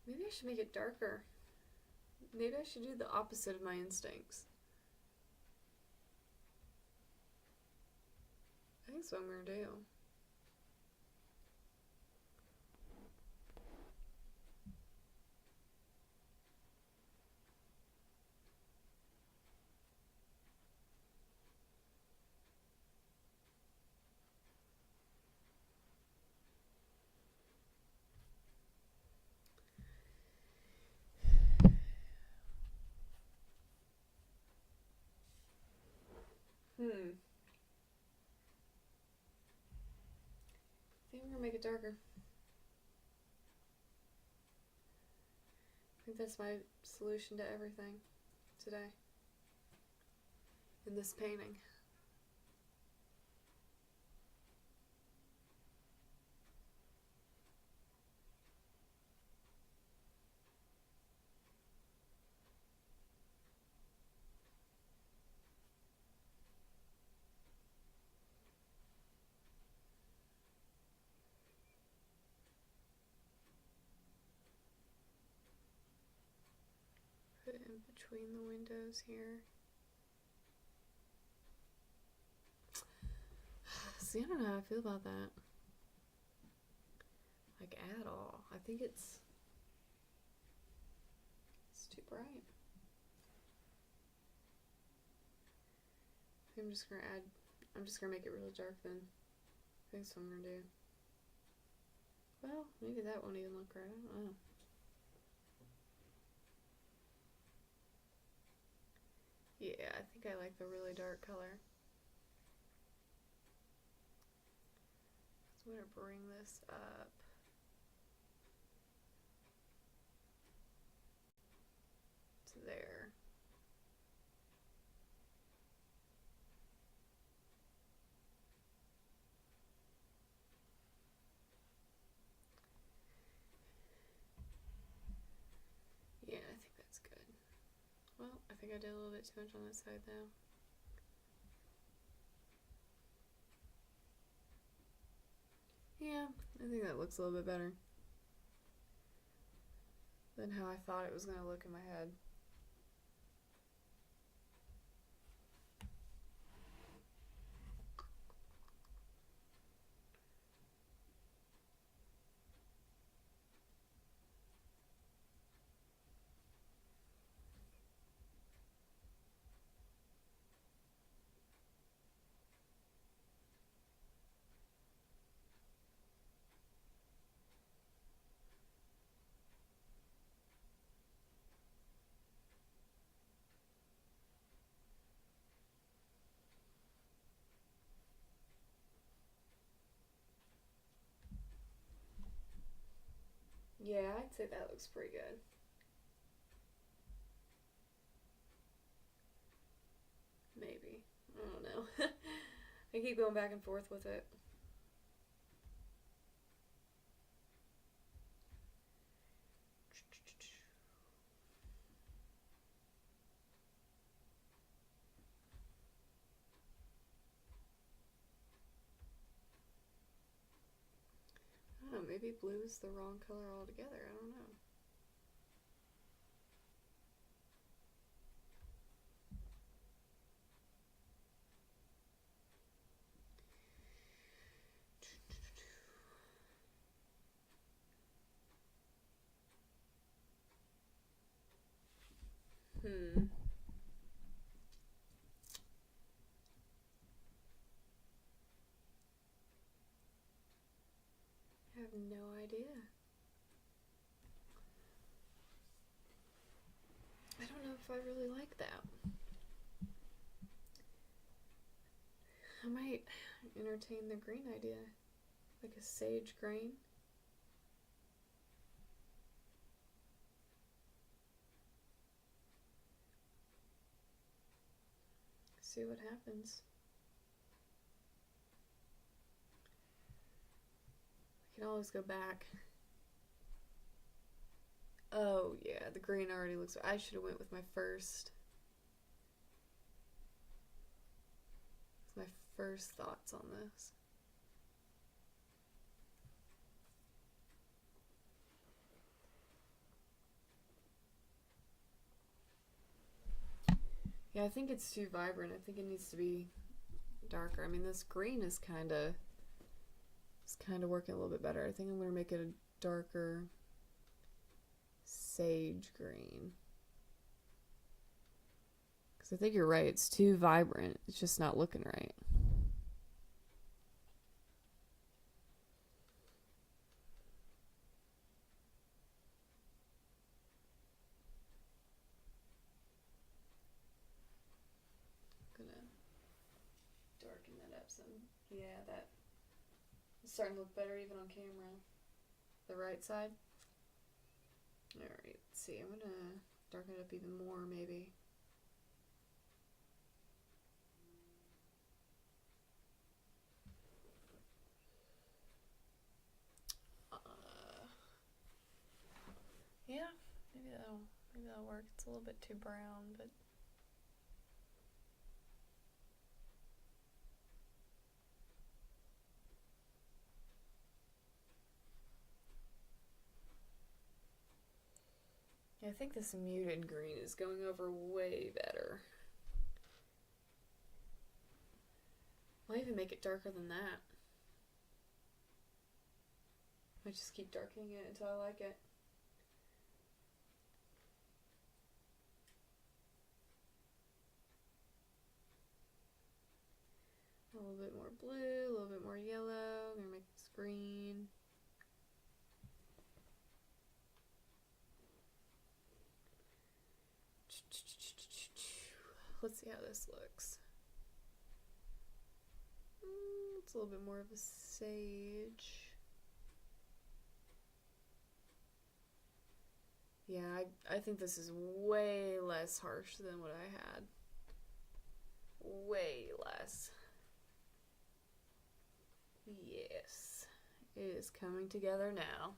Maybe I should make it darker. Maybe I should do the opposite of my instincts. I think that's what I'm gonna do. I think I'm gonna make it darker. I think that's my solution to everything today in this painting. Put it in between the windows here. See, I don't know how I feel about that. Like, at all. I think it's too bright. I'm just gonna make it really dark then. I think that's what I'm gonna do. Well, maybe that won't even look right. I don't know. Yeah, I think I like the really dark color. So I'm gonna bring this up to there. Yeah, I think that's good. Well, I think I did a little bit too much on that side though. Yeah, I think that looks a little bit better than how I thought it was going to look in my head. I'd say that looks pretty good. Maybe. I don't know. I keep going back and forth with it. I don't know, maybe blue is the wrong color altogether. I don't know. I have no idea. I don't know if I really like that. I might entertain the green idea. Like a sage green. See what happens. I can always go back. Oh yeah, the green already looks... I should have went with my first. My first thoughts on this. Yeah, I think it's too vibrant. I think it needs to be darker. I mean, this green is kind of working a little bit better. I think I'm going to make it a darker sage green. Because I think you're right. It's too vibrant. It's just not looking right. I'm going to darken that up some. Yeah, that is starting to look better even on camera. The right side. Alright, let's see. I'm going to darken it up even more, maybe. Yeah, maybe that'll work. It's a little bit too brown, but yeah, I think this muted green is going over way better. I'll even make it darker than that. I just keep darkening it until I like it. A little bit more blue, a little bit more yellow. I'm gonna make this green. Let's see how this looks. It's a little bit more of a sage. Yeah, I think this is way less harsh than what I had. Way less. Yes, it is coming together now.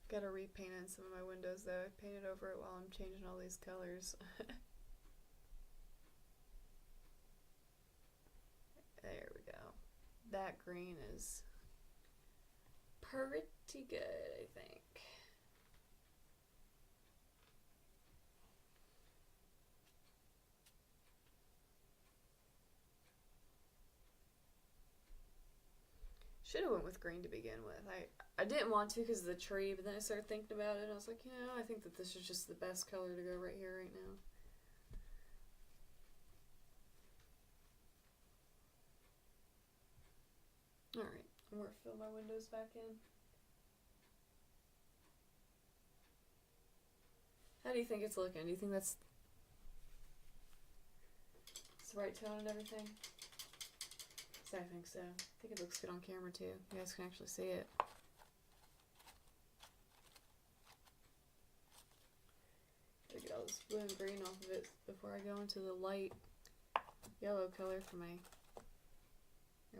Gotta repaint in some of my windows though. I painted over it while I'm changing all these colors. There we go. That green is pretty good, I think. Should have went with green to begin with. I didn't want to because of the tree, but then I started thinking about it and I was like, you know, I think that this is just the best color to go right here, right now. Alright, I'm going to fill my windows back in. How do you think it's looking? Do you think that's the right tone and everything? I think so. I think it looks good on camera too. You guys can actually see it. Get all this blue and green off of it before I go into the light yellow color for my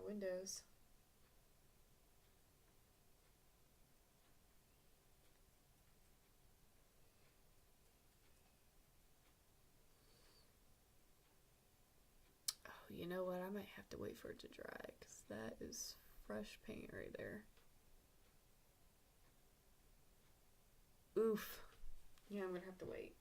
windows. Oh, you know what? I might have to wait for it to dry because that is fresh paint right there. Oof. Yeah, I'm gonna have to wait.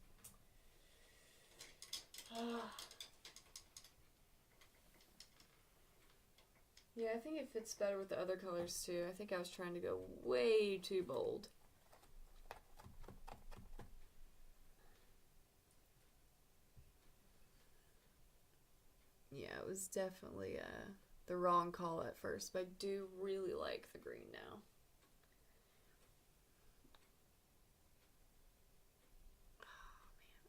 Yeah, I think it fits better with the other colors too. I think I was trying to go way too bold. Yeah, it was definitely the wrong call at first, but I do really like the green now.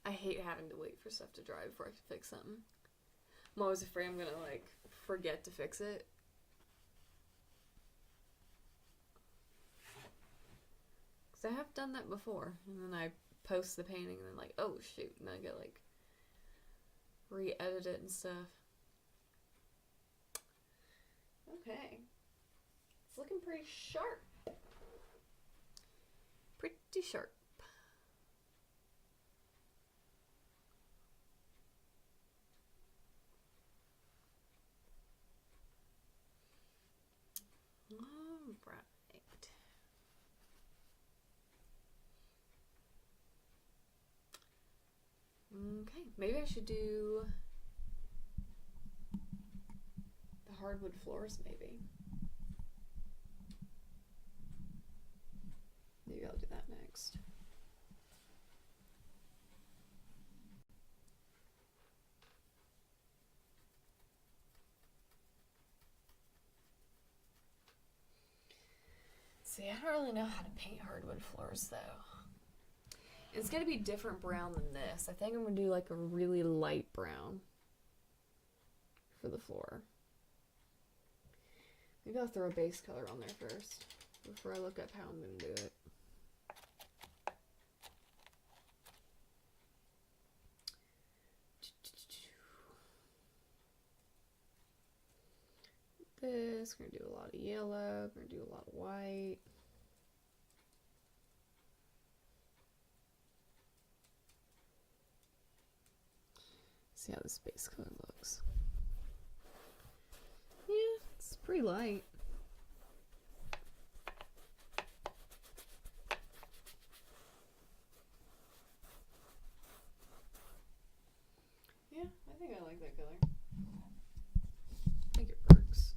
I hate having to wait for stuff to dry before I can fix something. I'm always afraid I'm gonna like forget to fix it. Cause I have done that before, and then I post the painting and then like, oh shoot, and then I get like re-edit it and stuff. Okay. It's looking pretty sharp. Pretty sharp. Alright. Okay, maybe I should do the hardwood floors, maybe. Maybe I'll do that next. See, I don't really know how to paint hardwood floors though. It's gonna be different brown than this. I think I'm gonna do like a really light brown for the floor. Maybe I'll throw a base color on there first before I look up how I'm gonna do it. This, we're gonna do a lot of yellow, we're gonna do a lot of white. See how this base color looks. Yeah, it's pretty light. Yeah, I think I like that color. I think it works.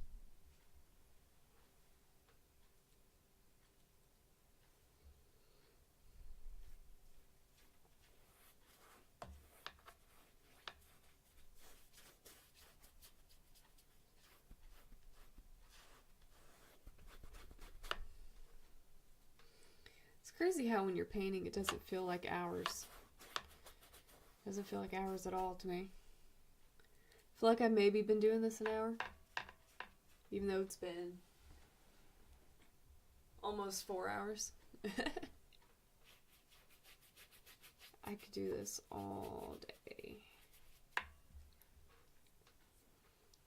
It's crazy how when you're painting it doesn't feel like hours. It doesn't feel like hours at all to me. I feel like I've maybe been doing this an hour, even though it's been almost 4 hours. I could do this all day.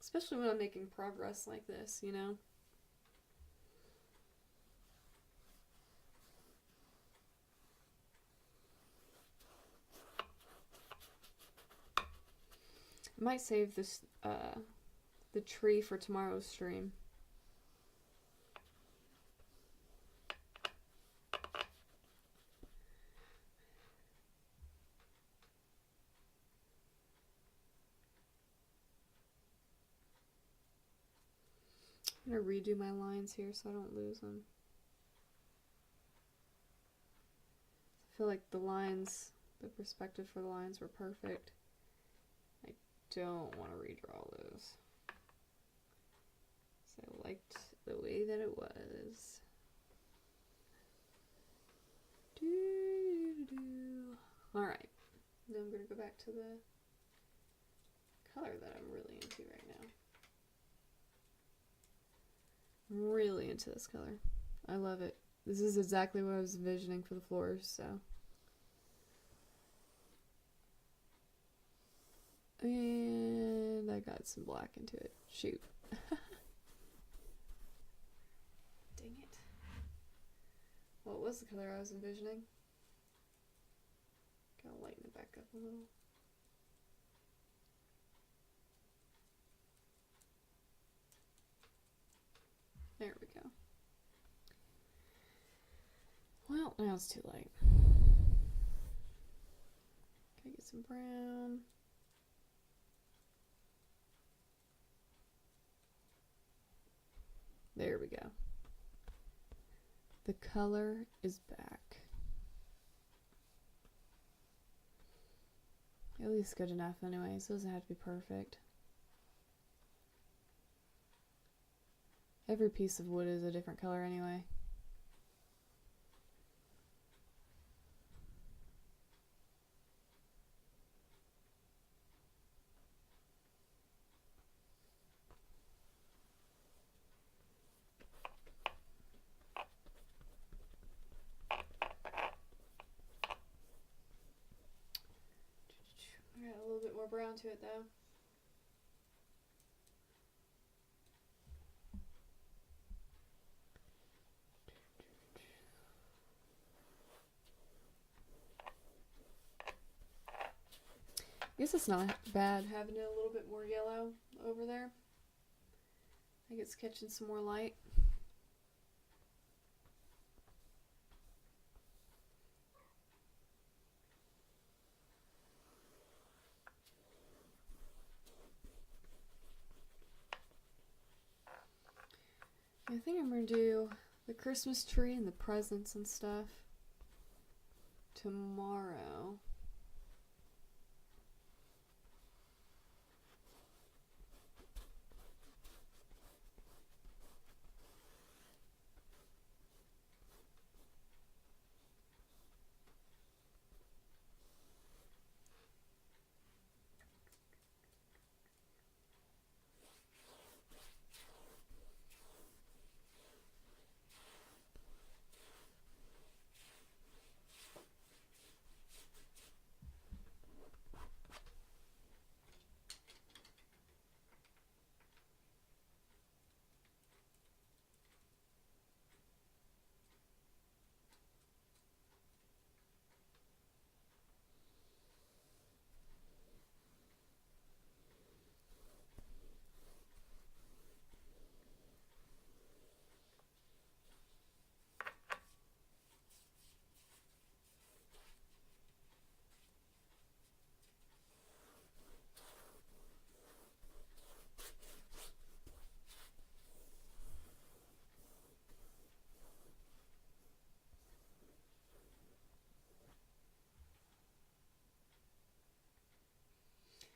Especially when I'm making progress like this, you know? I might save this, the tree for tomorrow's stream. I'm gonna redo my lines here so I don't lose them. I feel like the lines, the perspective for the lines were perfect. I don't want to redraw those. So I liked the way that it was. Alright, now I'm going to go back to the color that I'm really into right now. I'm really into this color. I love it. This is exactly what I was envisioning for the floors, so. And I got some black into it. Shoot. Dang it. What was the color I was envisioning? Gotta lighten it back up a little. There we go. Well, now it's too late. Okay, get some brown. There we go. The color is back. At least good enough anyways. It doesn't have to be perfect. Every piece of wood is a different color anyway. I got a little bit more brown to it though. I guess it's not bad having it a little bit more yellow over there. I think it's catching some more light. I think I'm going to do the Christmas tree and the presents and stuff tomorrow.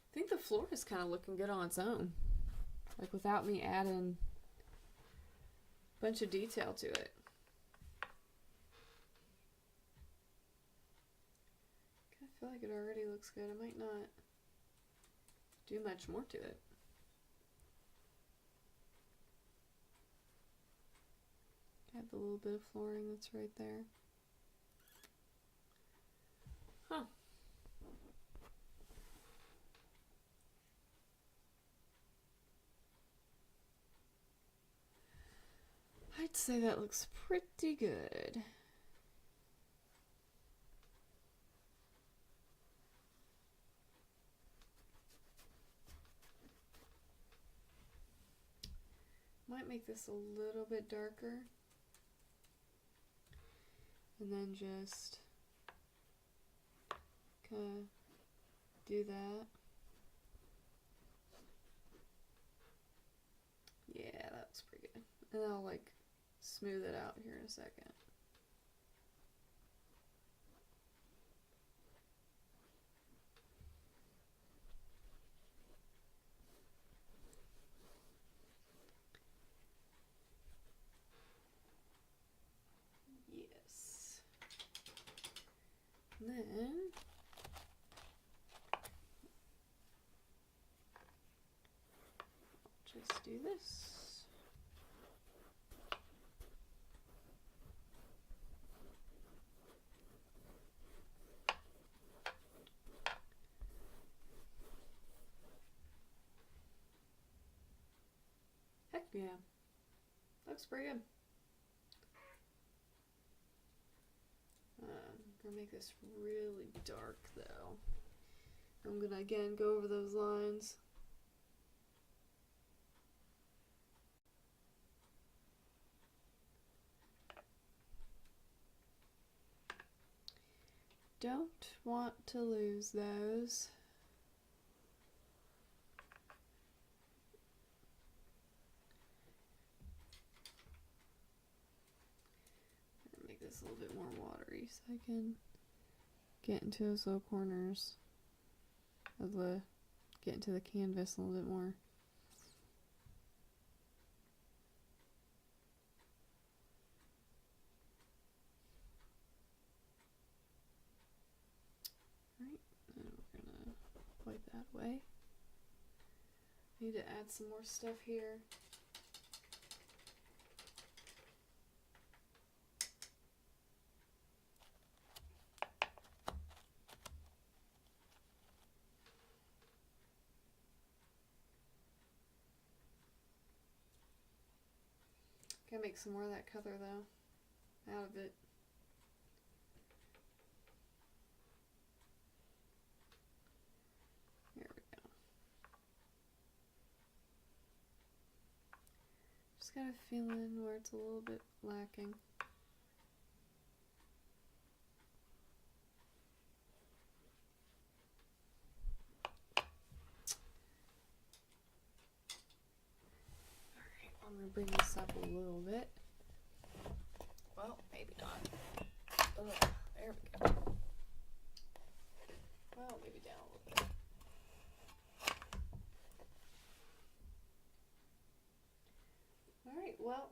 I think the floor is kind of looking good on its own. Like without me adding a bunch of detail to it. I feel like it already looks good. I might not do much more to it. Add the little bit of flooring that's right there. Huh. I'd say that looks pretty good. Might make this a little bit darker. And then just kind of do that. Yeah, that looks pretty good. And I'll like smooth it out here in a second. Yes. And then just do this. Yeah. Looks pretty good. I'm gonna make this really dark though. I'm gonna again go over those lines. Don't want to lose those. Make this a little bit more watery so I can get into those little corners of get into the canvas a little bit more. Alright, and we're gonna wipe that away. Need to add some more stuff here. Gotta make some more of that color though, out of it. There we go. Just got a feeling where it's a little bit lacking. Alright, I'm gonna bring this up a little bit. Well, maybe not. Ugh, there we go. Well, maybe down a little bit. Alright, well,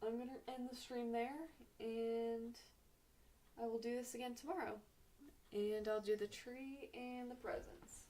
I'm going to end the stream there, and I will do this again tomorrow. And I'll do the tree and the presents.